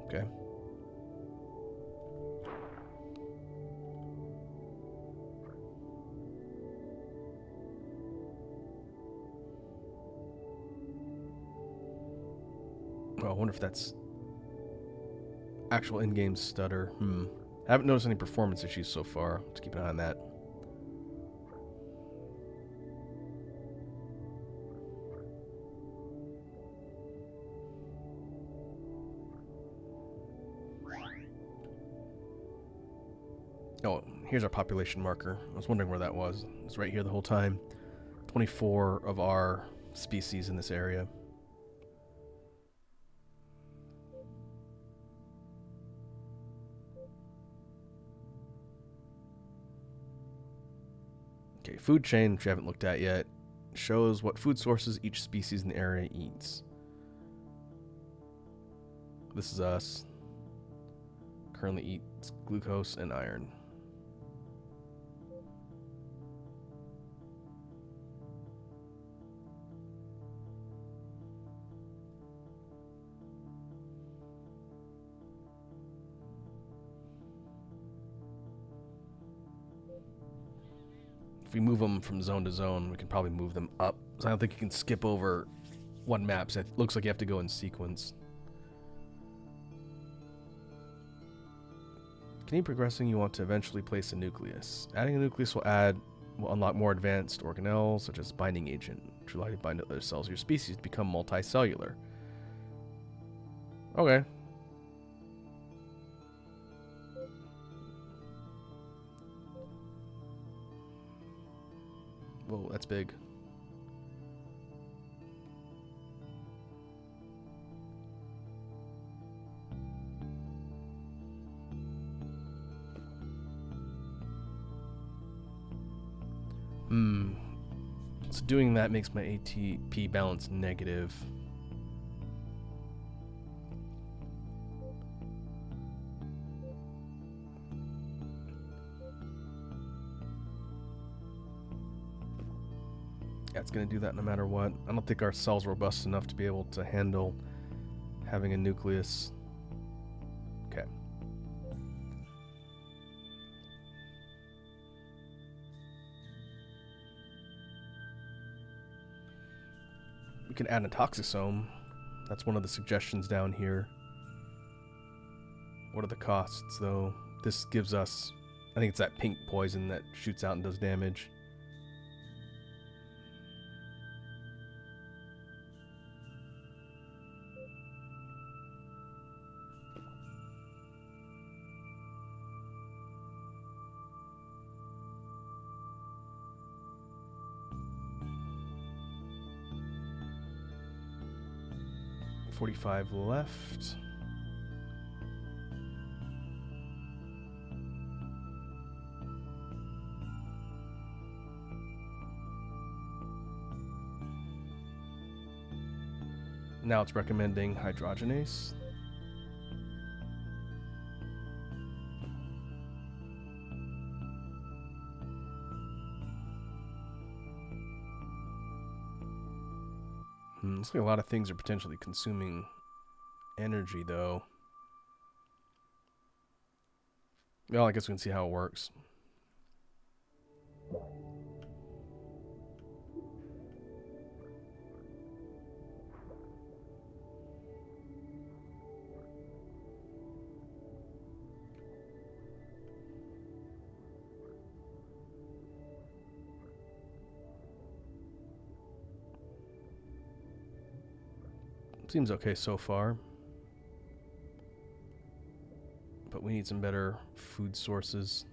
Okay. Oh, I wonder if that's actual in-game stutter. I haven't noticed any performance issues so far. Let's keep an eye on that. Oh, here's our population marker. I was wondering where that was. It's right here the whole time. 24 of our species in this area. Okay, food chain, which we haven't looked at yet, shows what food sources each species in the area eats. This is us. Currently eats glucose and iron. If we move them from zone to zone, we can probably move them up. So I don't think you can skip over one map. So it looks like you have to go in sequence. Continue progressing. You want to eventually place a nucleus. Adding a nucleus will unlock more advanced organelles, such as binding agent, which will allow you to bind to other cells of your species to become multicellular. Okay. Whoa, that's big. So doing that makes my ATP balance negative. Yeah, it's going to do that no matter what. I don't think our cell's robust enough to be able to handle having a nucleus. Okay. We can add a toxisome. That's one of the suggestions down here. What are the costs, though? This gives us, I think it's that pink poison that shoots out and does damage. 45 left. Now it's recommending hydrogenase. Looks like a lot of things are potentially consuming energy, though. Well, I guess we can see how it works. Seems okay so far. But we need some better food sources.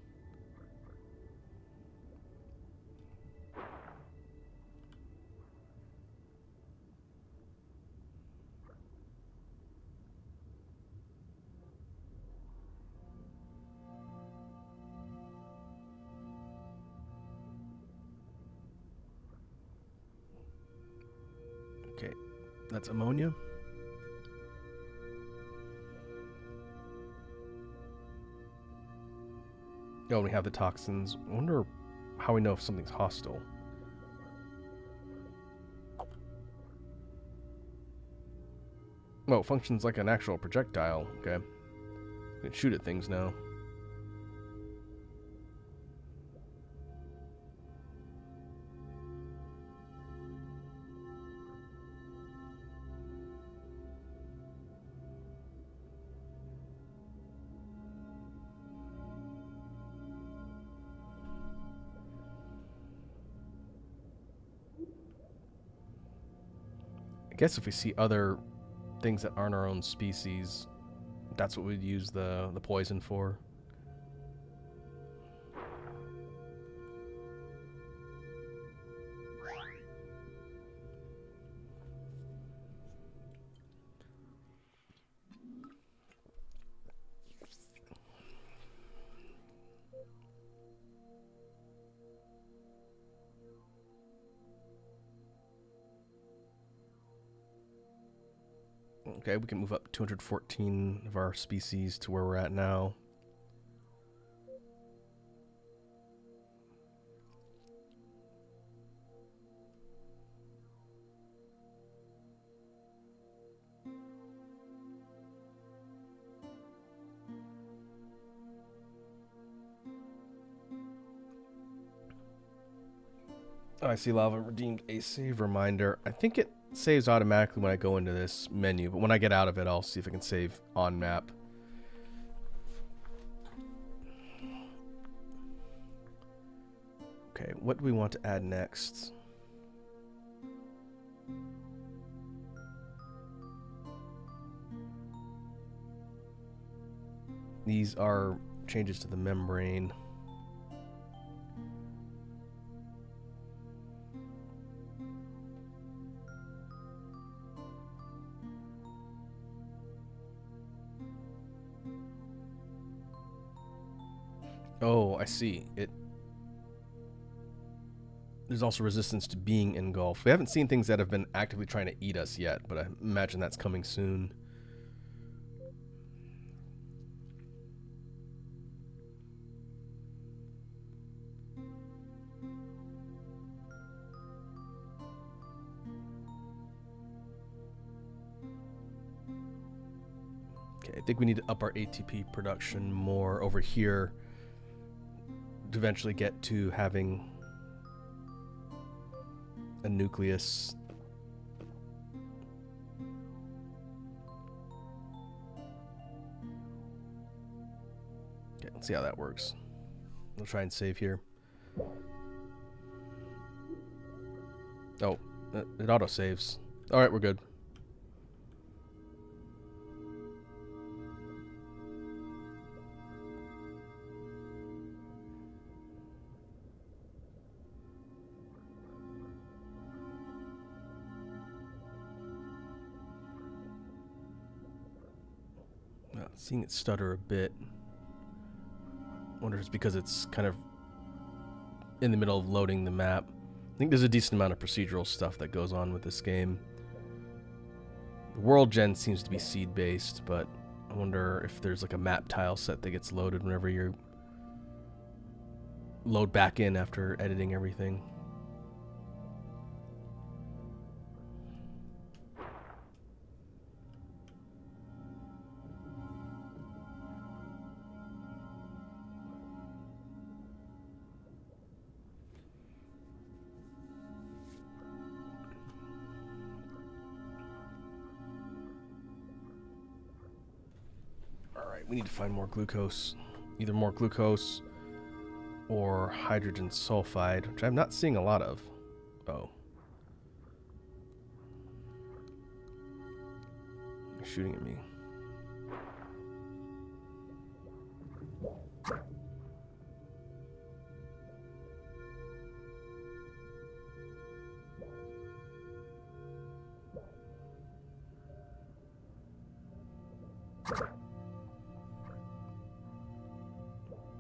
Okay, that's ammonia. Oh, we have the toxins. I wonder how we know if something's hostile. Oh, it functions like an actual projectile. Okay. We can shoot at things now. I guess if we see other things that aren't our own species, that's what we'd use the poison for. Okay, we can move up 214 of our species to where we're at now. Oh, I see lava redeemed a save reminder. I think it saves automatically when I go into this menu, but when I get out of it, I'll see if I can save on map. Okay, what do we want to add next? These are changes to the membrane. Oh, I see. There's also resistance to being engulfed. We haven't seen things that have been actively trying to eat us yet, but I imagine that's coming soon. Okay, I think we need to up our ATP production more over here to eventually get to having a nucleus. Okay, let's see how that works. We'll try and save here. Oh, it auto saves. All right, we're good. Seeing it stutter a bit. Wonder if it's because it's kind of in the middle of loading the map. I think there's a decent amount of procedural stuff that goes on with this game. The world gen seems to be seed based, but I wonder if there's like a map tile set that gets loaded whenever you load back in after editing everything. We need to find more glucose. Either more glucose or hydrogen sulfide, which I'm not seeing a lot of. Oh. You're shooting at me.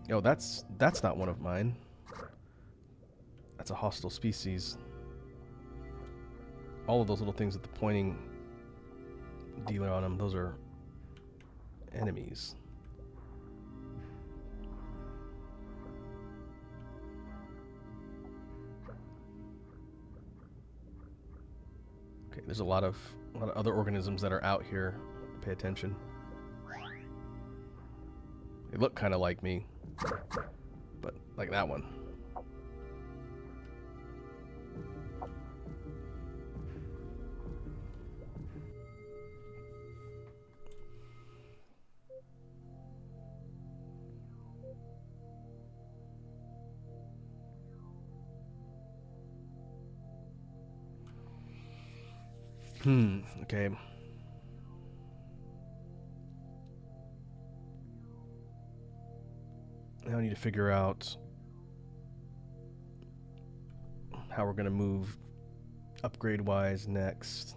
Oh, that's not one of mine. That's a hostile species. All of those little things with the pointing dealer on them, those are enemies. Okay, there's a lot of other organisms that are out here. Pay attention. They look kind of like me. But like that one. Okay. Now I need to figure out how we're going to move upgrade-wise next.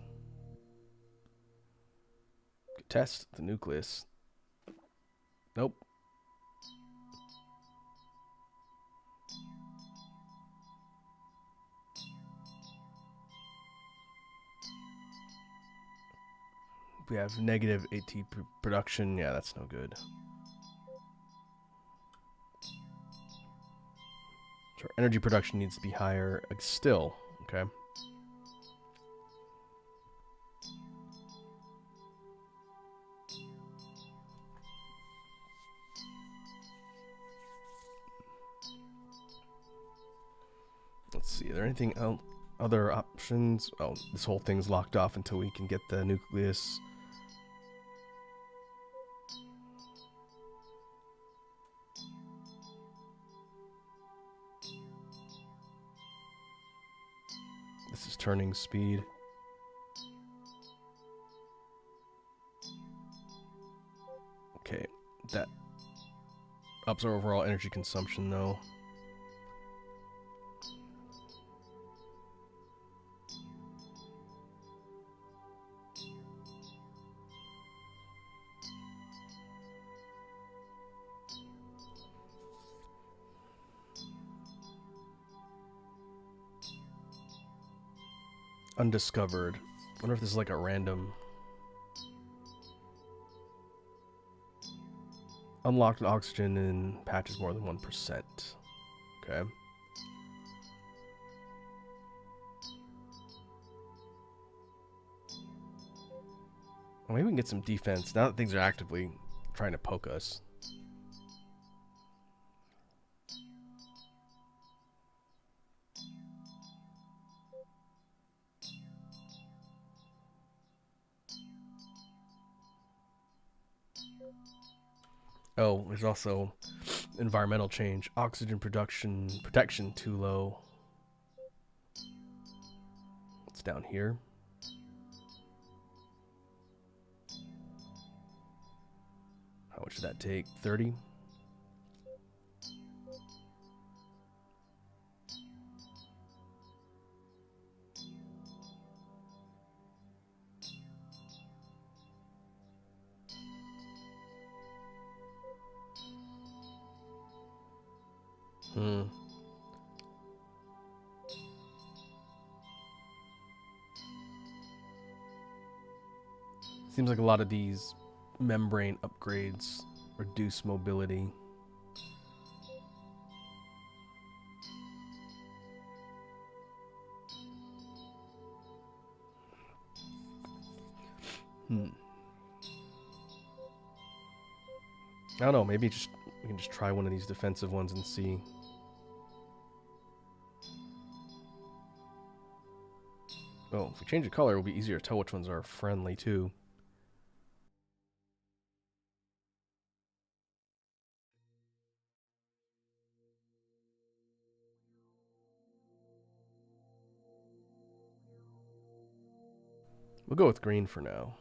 Test the nucleus. Nope. We have negative AT production. Yeah, that's no good. So our energy production needs to be higher still. Okay. Let's see. Are there anything else? Other options? Oh, this whole thing's locked off until we can get the nucleus. This is turning speed. Okay, that ups our overall energy consumption though. Undiscovered. I wonder if this is like a random. Unlocked oxygen in patches more than 1%. Okay. Well, maybe we can get some defense now that things are actively trying to poke us. Oh, there's also environmental change. Oxygen protection too low. It's down here. How much did that take? 30? Hmm. Seems like a lot of these membrane upgrades reduce mobility. I don't know. Maybe we can just try one of these defensive ones and see. Oh, if we change the color, it'll be easier to tell which ones are friendly too. We'll go with green for now.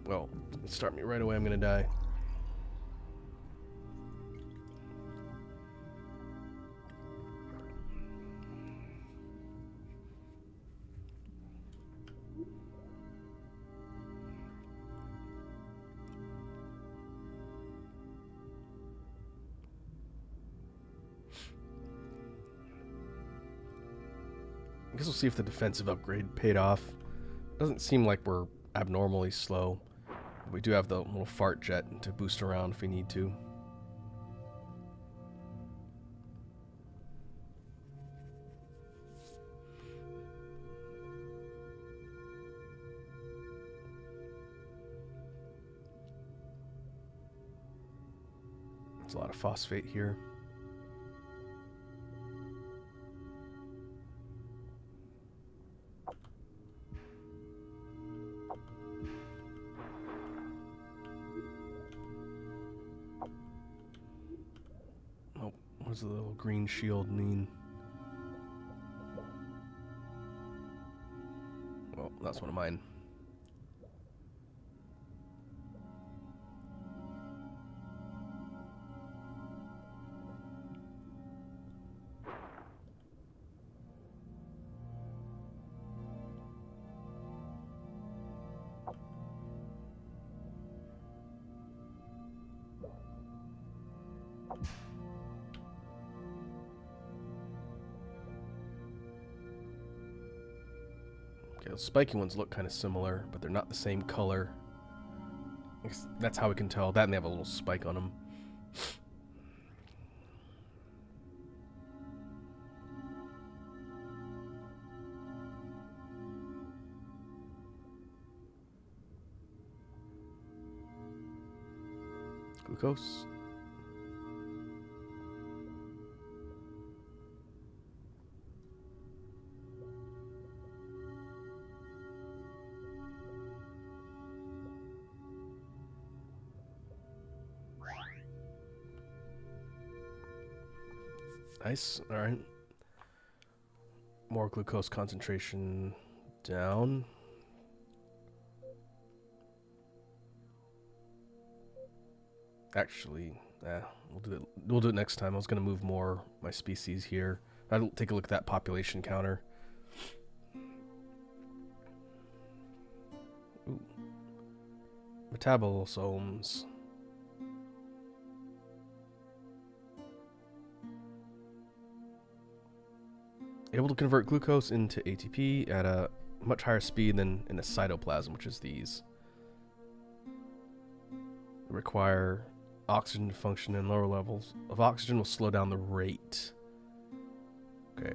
Well, start me right away. I'm gonna die. I guess we'll see if the defensive upgrade paid off. Doesn't seem like we're abnormally slow. We do have the little fart jet to boost around if we need to. There's a lot of phosphate here. Oh, what does the little green shield mean? Well, that's one of mine. Okay, those spiky ones look kind of similar, but they're not the same color. That's how we can tell. That and they have a little spike on them. Glucose. Nice. All right. More glucose concentration down. Actually, we'll do it next time. I was gonna move more my species here. I'll take a look at that population counter. Ooh. Metabosomes. Able to convert glucose into ATP at a much higher speed than in a cytoplasm, which is these. They require oxygen to function, and lower levels of oxygen will slow down the rate. Okay.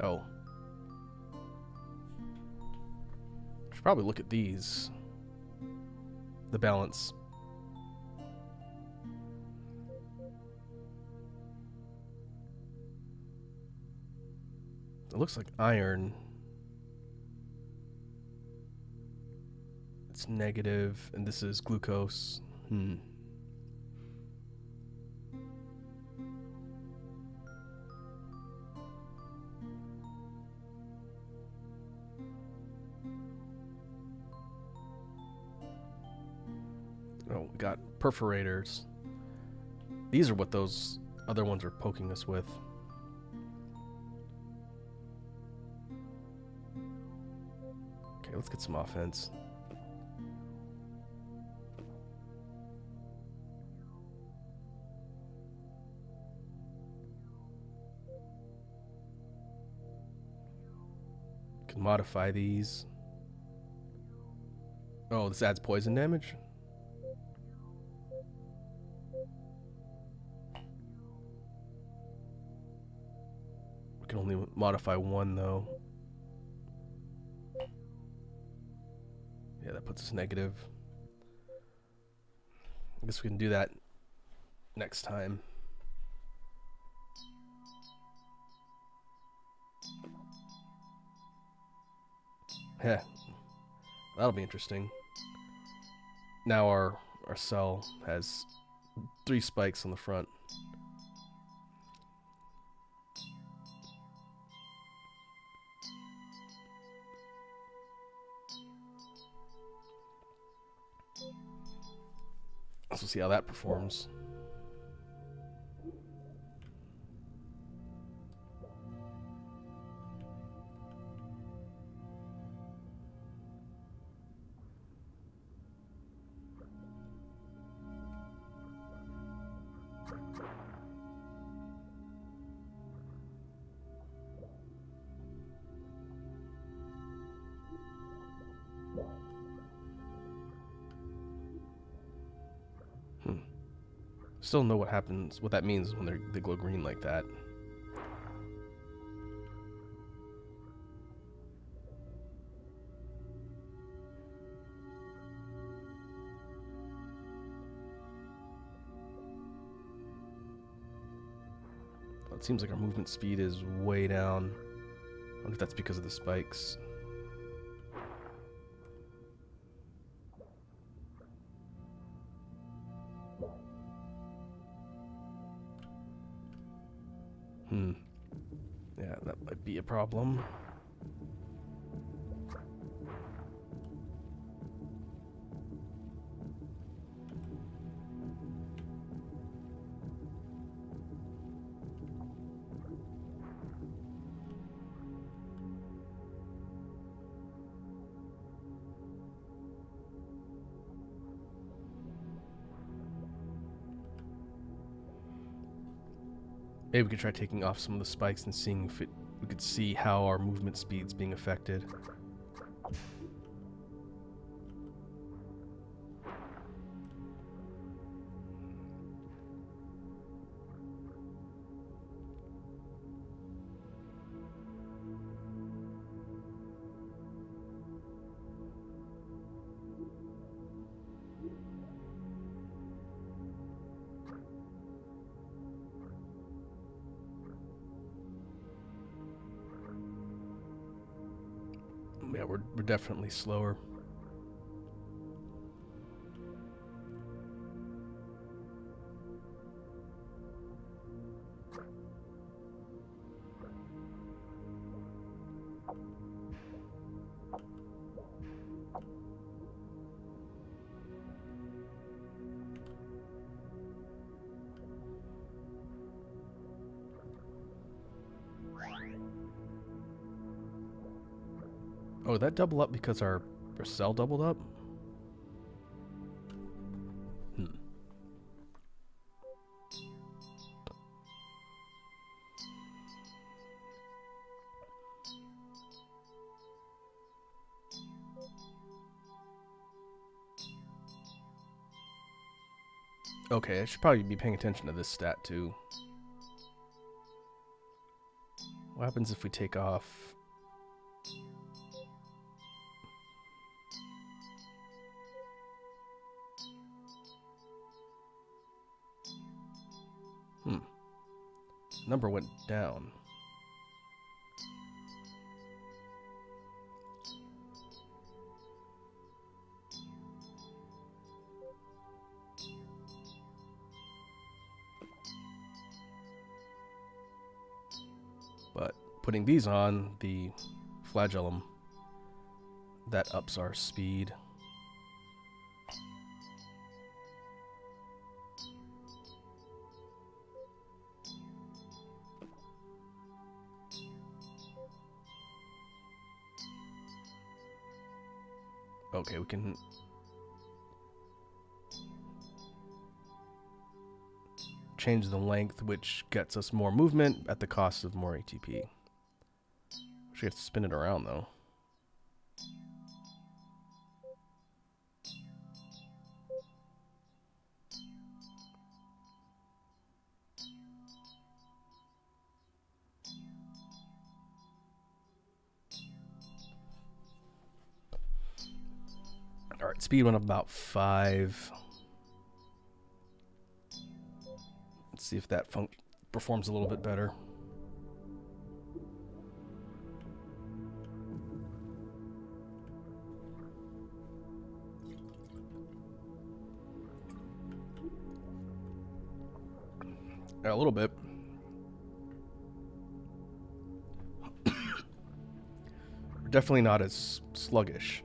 Oh. Should probably look at these. The balance. It looks like iron. It's negative, and this is glucose. got perforators. These are what those other ones are poking us with. Okay, let's get some offense. Can modify these. Oh, this adds poison damage? We can only modify one, though. Yeah, that puts us negative. I guess we can do that next time. Heh. That'll be interesting. Now our cell has 3 spikes on the front. Let's see how that performs. Still don't know what happens, what that means when they glow green like that. Well, it seems like our movement speed is way down. I wonder if that's because of the spikes. Yeah, that might be a problem. Maybe we could try taking off some of the spikes and seeing if we could see how our movement speed's being affected. Yeah, we're definitely slower. Oh, did that double up because our cell doubled up? Okay, I should probably be paying attention to this stat too. What happens if we take off? Number went down. But putting these on, the flagellum, that ups our speed. Okay, we can change the length, which gets us more movement at the cost of more ATP. We have to spin it around though. All right, speed went up about 5. Let's see if that performs a little bit better. A little bit. Definitely not as sluggish.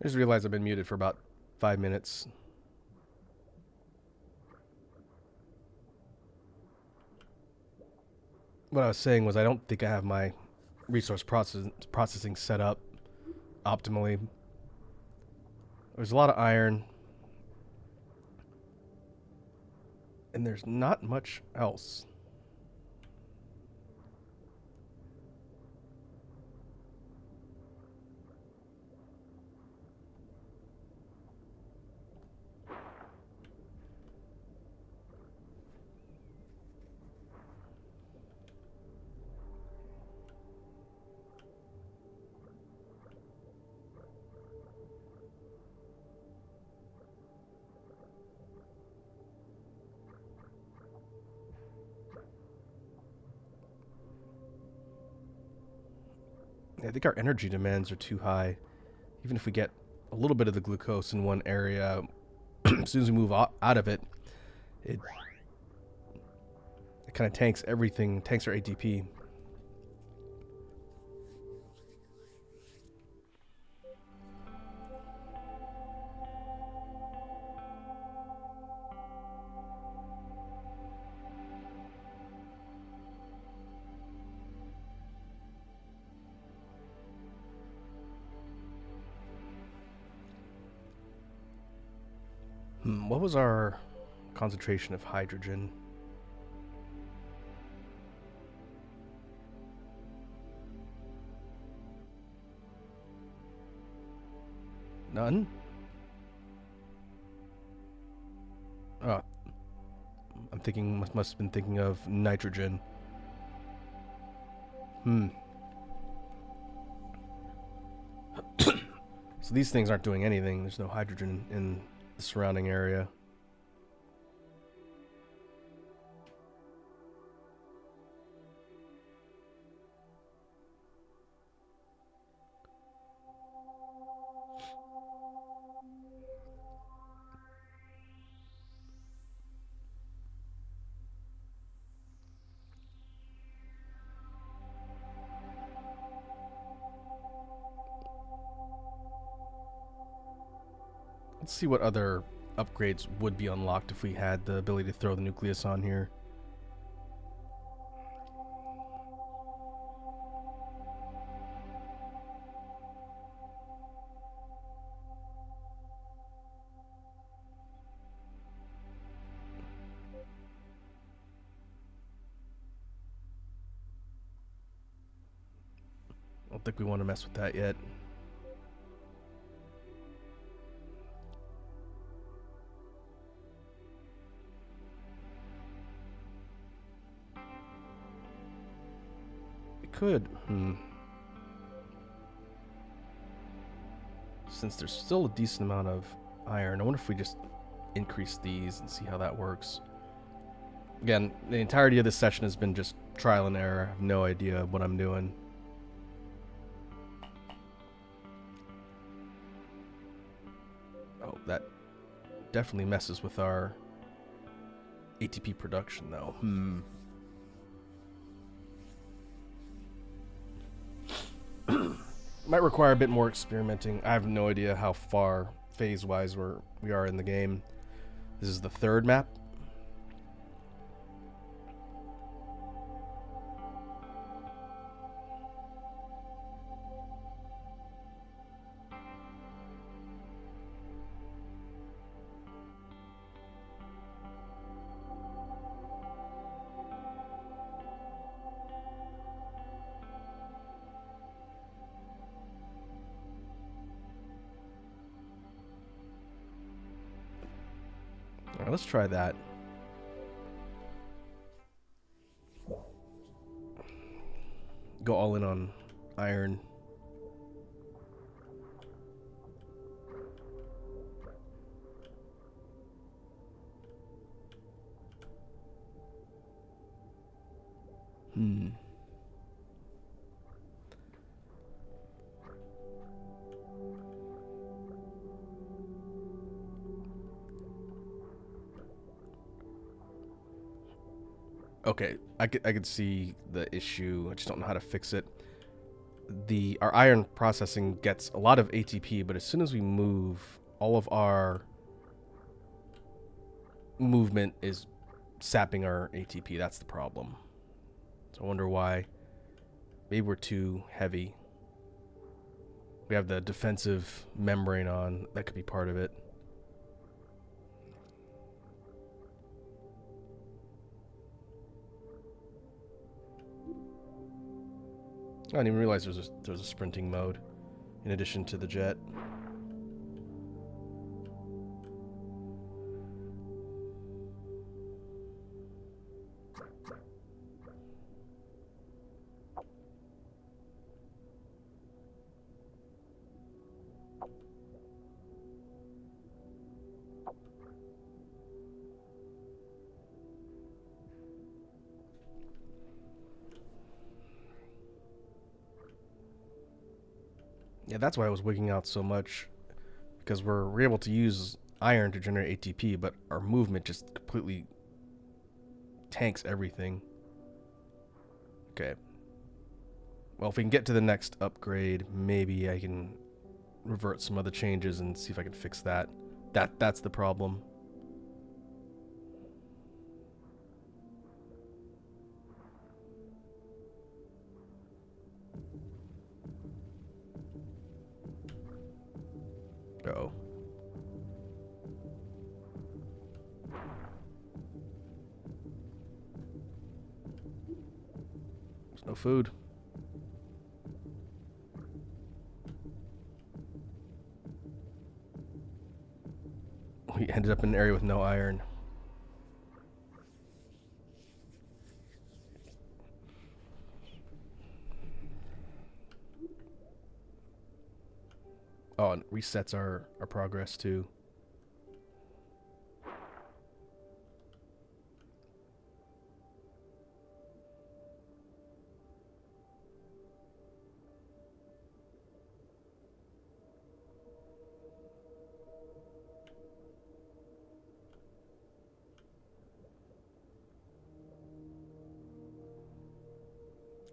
I just realized I've been muted for about 5 minutes. What I was saying was I don't think I have my resource processing set up optimally. There's a lot of iron, and there's not much else. I think our energy demands are too high. Even if we get a little bit of the glucose in one area, as soon as we move out of it, it kind of tanks everything, tanks our ATP. What was our concentration of hydrogen? None? Oh, I'm thinking, must have been thinking of nitrogen. So these things aren't doing anything. There's no hydrogen in the surrounding area. Let's see what other upgrades would be unlocked if we had the ability to throw the nucleus on here. I don't think we want to mess with that yet. It could. Since there's still a decent amount of iron, I wonder if we just increase these and see how that works. Again, the entirety of this session has been just trial and error. I have no idea what I'm doing. Oh, that definitely messes with our ATP production, though. Might require a bit more experimenting. I have no idea how far phase-wise we are in the game. This is the third map. Alright, let's try that. Go all in on iron. Okay, I could see the issue. I just don't know how to fix it. our iron processing gets a lot of ATP, but as soon as we move, all of our movement is sapping our ATP. That's the problem. So I wonder why. Maybe we're too heavy. We have the defensive membrane on. That could be part of it. I didn't even realize there's a sprinting mode in addition to the jet. Yeah, that's why I was wigging out so much, because we're able to use iron to generate ATP, but our movement just completely tanks everything. Okay. Well, if we can get to the next upgrade, maybe I can revert some other changes and see if I can fix that. That's the problem. Uh-oh. There's no food. We ended up in an area with no iron. Oh, and it resets our progress too.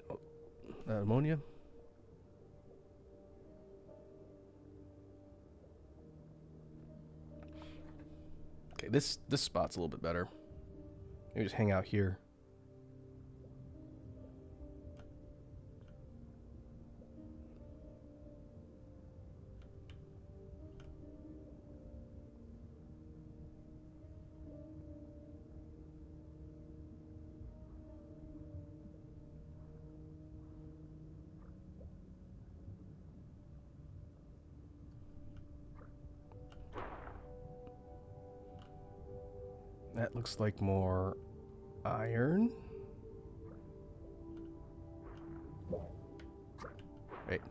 Oh, ammonia? Okay, this spot's a little bit better. Maybe just hang out here. That looks like more iron. Wait.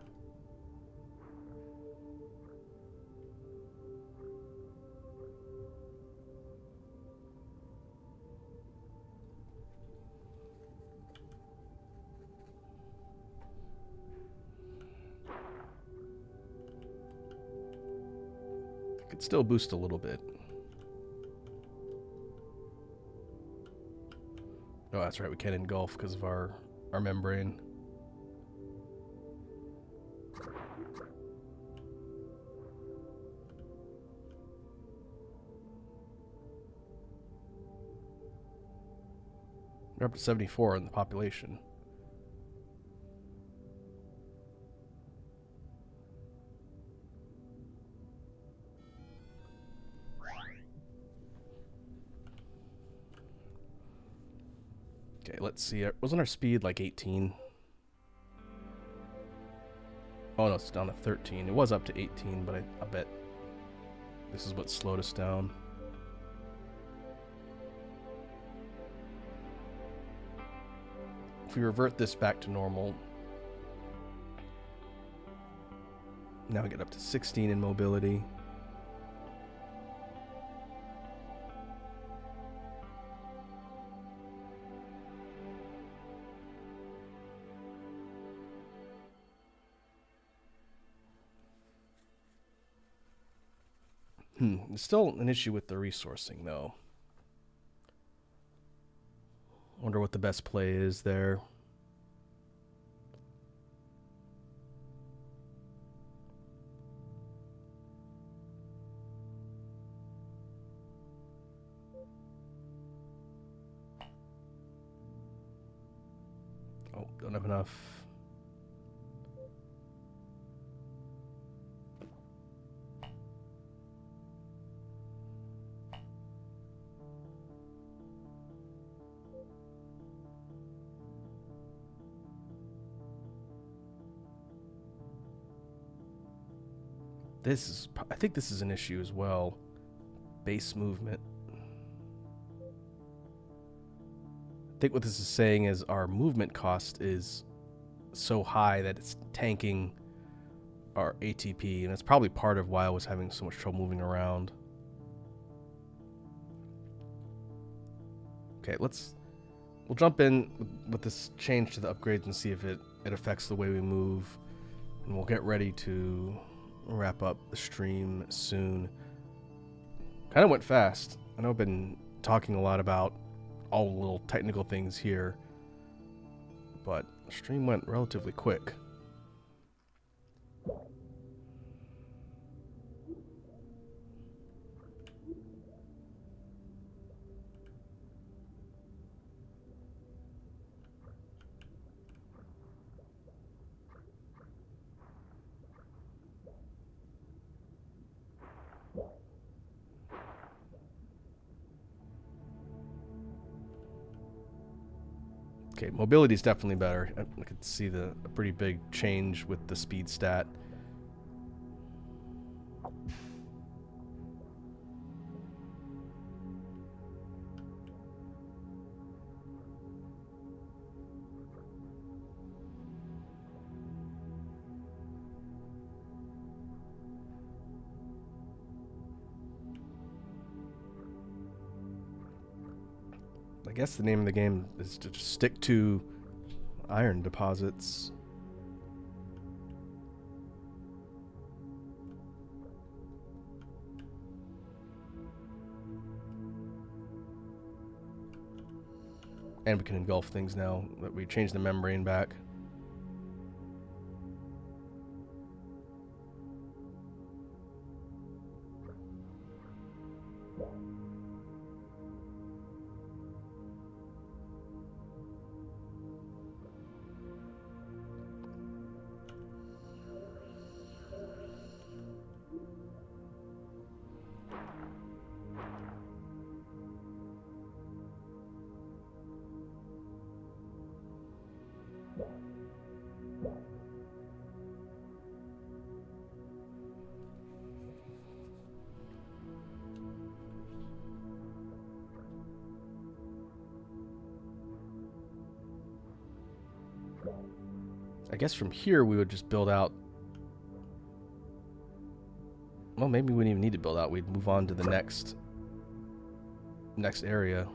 I could still boost a little bit. Oh, that's right. We can't engulf because of our membrane. We're up to 74 in the population. Okay, let's see. Wasn't our speed like 18? Oh no, it's down to 13. It was up to 18, but I bet this is what slowed us down. If we revert this back to normal, now we get up to 16 in mobility. There's still an issue with the resourcing, though. Wonder what the best play is there. Oh, don't have enough. I think this is an issue as well. Base movement. I think what this is saying is our movement cost is so high that it's tanking our ATP, and that's probably part of why I was having so much trouble moving around. Okay, we'll jump in with this change to the upgrades and see if it affects the way we move, and we'll get ready to wrap up the stream soon. Kind of went fast. I know I've been talking a lot about all the little technical things here, but the stream went relatively quick. Okay, mobility is definitely better. I could see a pretty big change with the speed stat. I guess the name of the game is to just stick to iron deposits. And we can engulf things now that we changed the membrane back. I guess from here we would just build out. Well, maybe we wouldn't even need to build out. We'd move on to the next area.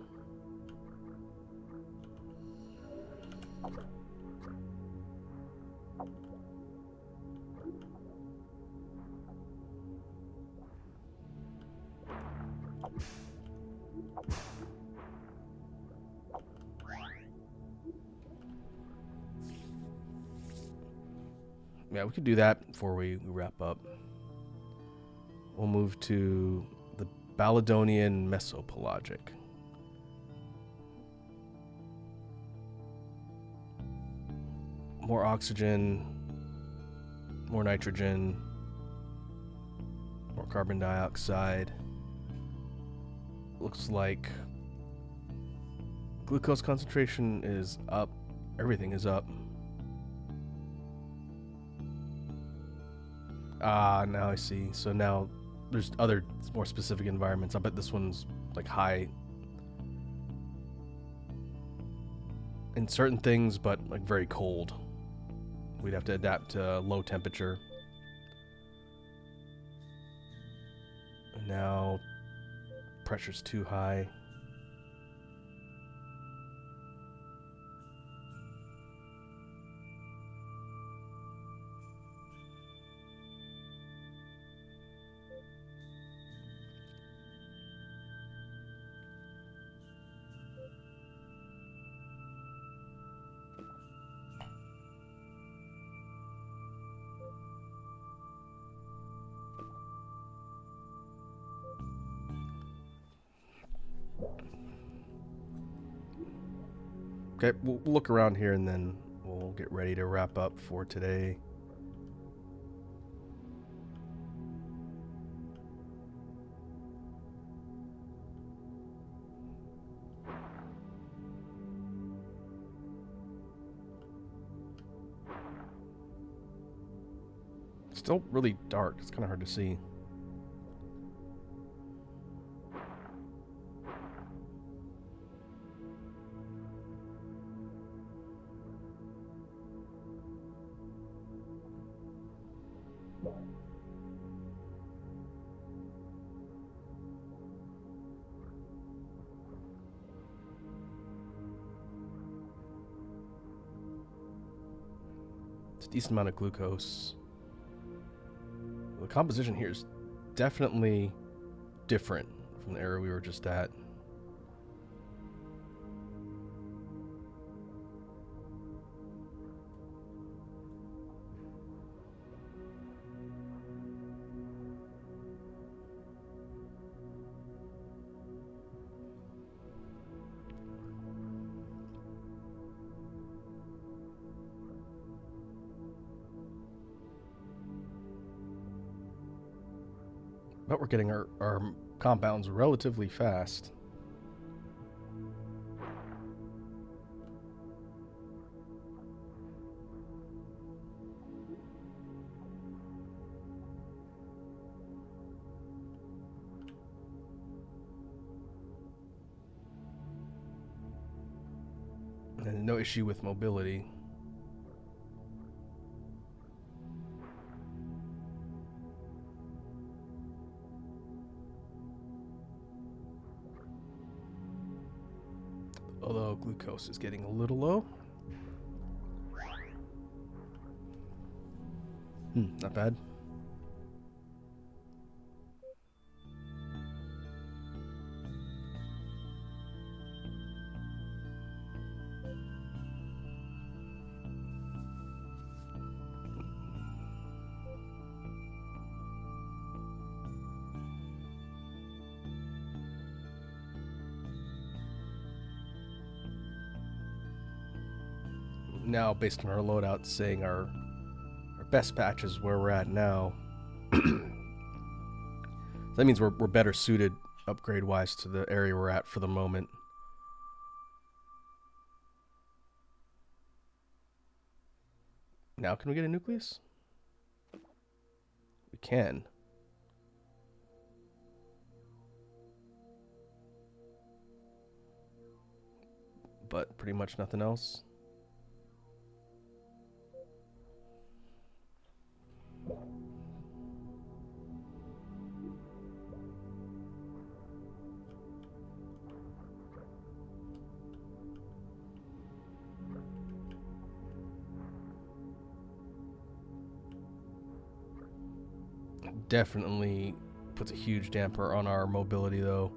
Yeah, we could do that before we wrap up. We'll move to the Baladonian Mesopelagic. More oxygen, more nitrogen, more carbon dioxide. Looks like glucose concentration is up. Everything is up. Ah, now I see. So now there's other more specific environments. I bet this one's like high in certain things, but like very cold. We'd have to adapt to low temperature. And now pressure's too high. Okay, we'll look around here and then we'll get ready to wrap up for today. Still really dark. It's kind of hard to see. It's a decent amount of glucose. The composition here is definitely different from the area we were just at. But we're getting our compounds relatively fast. And no issue with mobility. Although glucose is getting a little low. Not bad. Now, based on our loadout, saying our best patch is where we're at now. That means we're better suited upgrade-wise to the area we're at for the moment. Now, can we get a nucleus? We can. But pretty much nothing else. Definitely puts a huge damper on our mobility, though.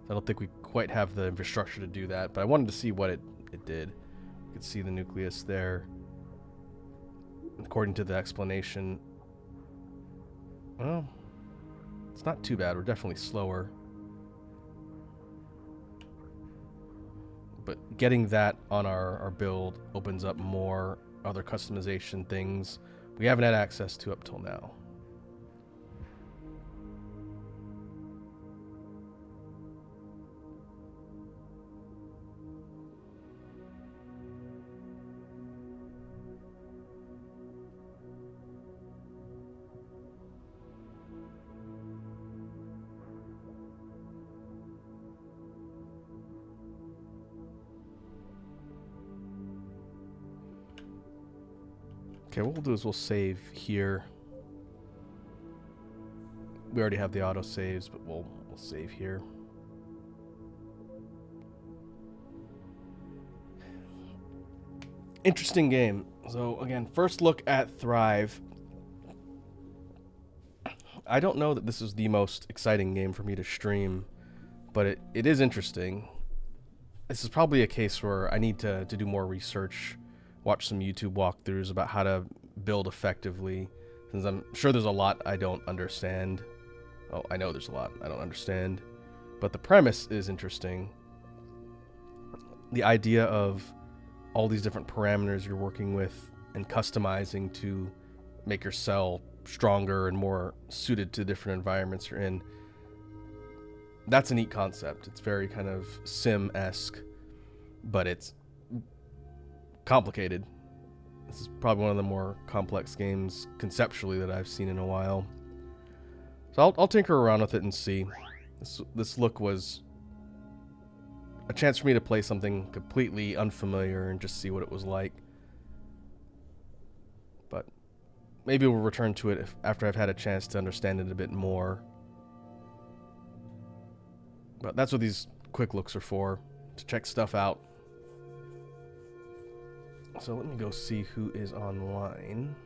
I don't think we quite have the infrastructure to do that, but I wanted to see what it did. You could see the nucleus there. According to the explanation, well, it's not too bad. We're definitely slower. But getting that on our build opens up more other customization things we haven't had access to up till now. Okay, what we'll do is we'll save here. We already have the auto saves, but we'll save here. Interesting game. So again, first look at Thrive. I don't know that this is the most exciting game for me to stream, but it is interesting. This is probably a case where I need to do more research, watch some YouTube walkthroughs about how to build effectively, since I'm sure there's a lot I don't understand. Oh, I know there's a lot I don't understand, but the premise is interesting. The idea of all these different parameters you're working with and customizing to make your cell stronger and more suited to different environments you're in. That's a neat concept. It's very kind of sim-esque, but it's complicated. This is probably one of the more complex games conceptually that I've seen in a while. So I'll tinker around with it and see. This look was a chance for me to play something completely unfamiliar and just see what it was like. But maybe we'll return to it after I've had a chance to understand it a bit more. But that's what these quick looks are for, to check stuff out. So let me go see who is online.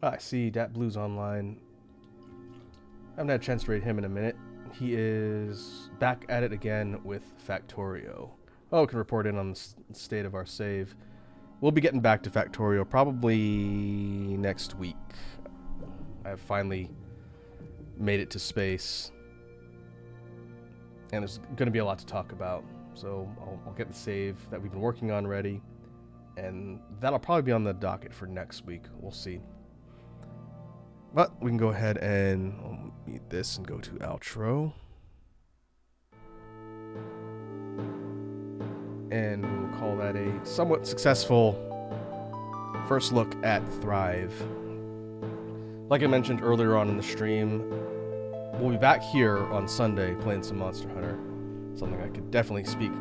I see Dat Blue's online. I haven't had a chance to read him in a minute. He is back at it again with Factorio. Oh, we can report in on the state of our save. We'll be getting back to Factorio probably next week. I've finally made it to space. And there's going to be a lot to talk about. So I'll get the save that we've been working on ready. And that'll probably be on the docket for next week. We'll see. But we can go ahead and mute this and go to outro. And we'll call that a somewhat successful first look at Thrive. Like I mentioned earlier on in the stream, we'll be back here on Sunday playing some Monster Hunter. Something I could definitely speak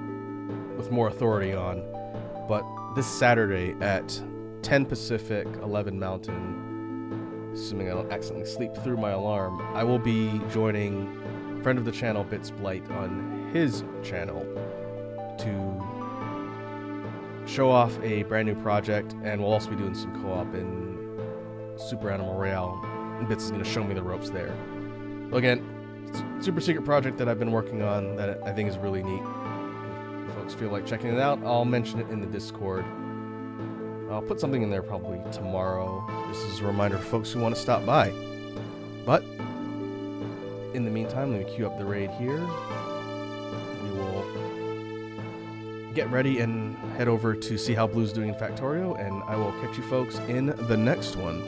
with more authority on. But this Saturday at 10 Pacific, 11 Mountain, assuming I don't accidentally sleep through my alarm, I will be joining friend of the channel Bits Blight on his channel to show off a brand new project, and we'll also be doing some co-op in Super Animal Royale, and Bits is going to show me the ropes there. Again, it's a super secret project that I've been working on that I think is really neat. If folks feel like checking it out, I'll mention it in the Discord. I'll put something in there probably tomorrow. This is a reminder for folks who want to stop by. But in the meantime, let me queue up the raid here. We will get ready and head over to see how Blue's doing in Factorio, and I will catch you folks in the next one.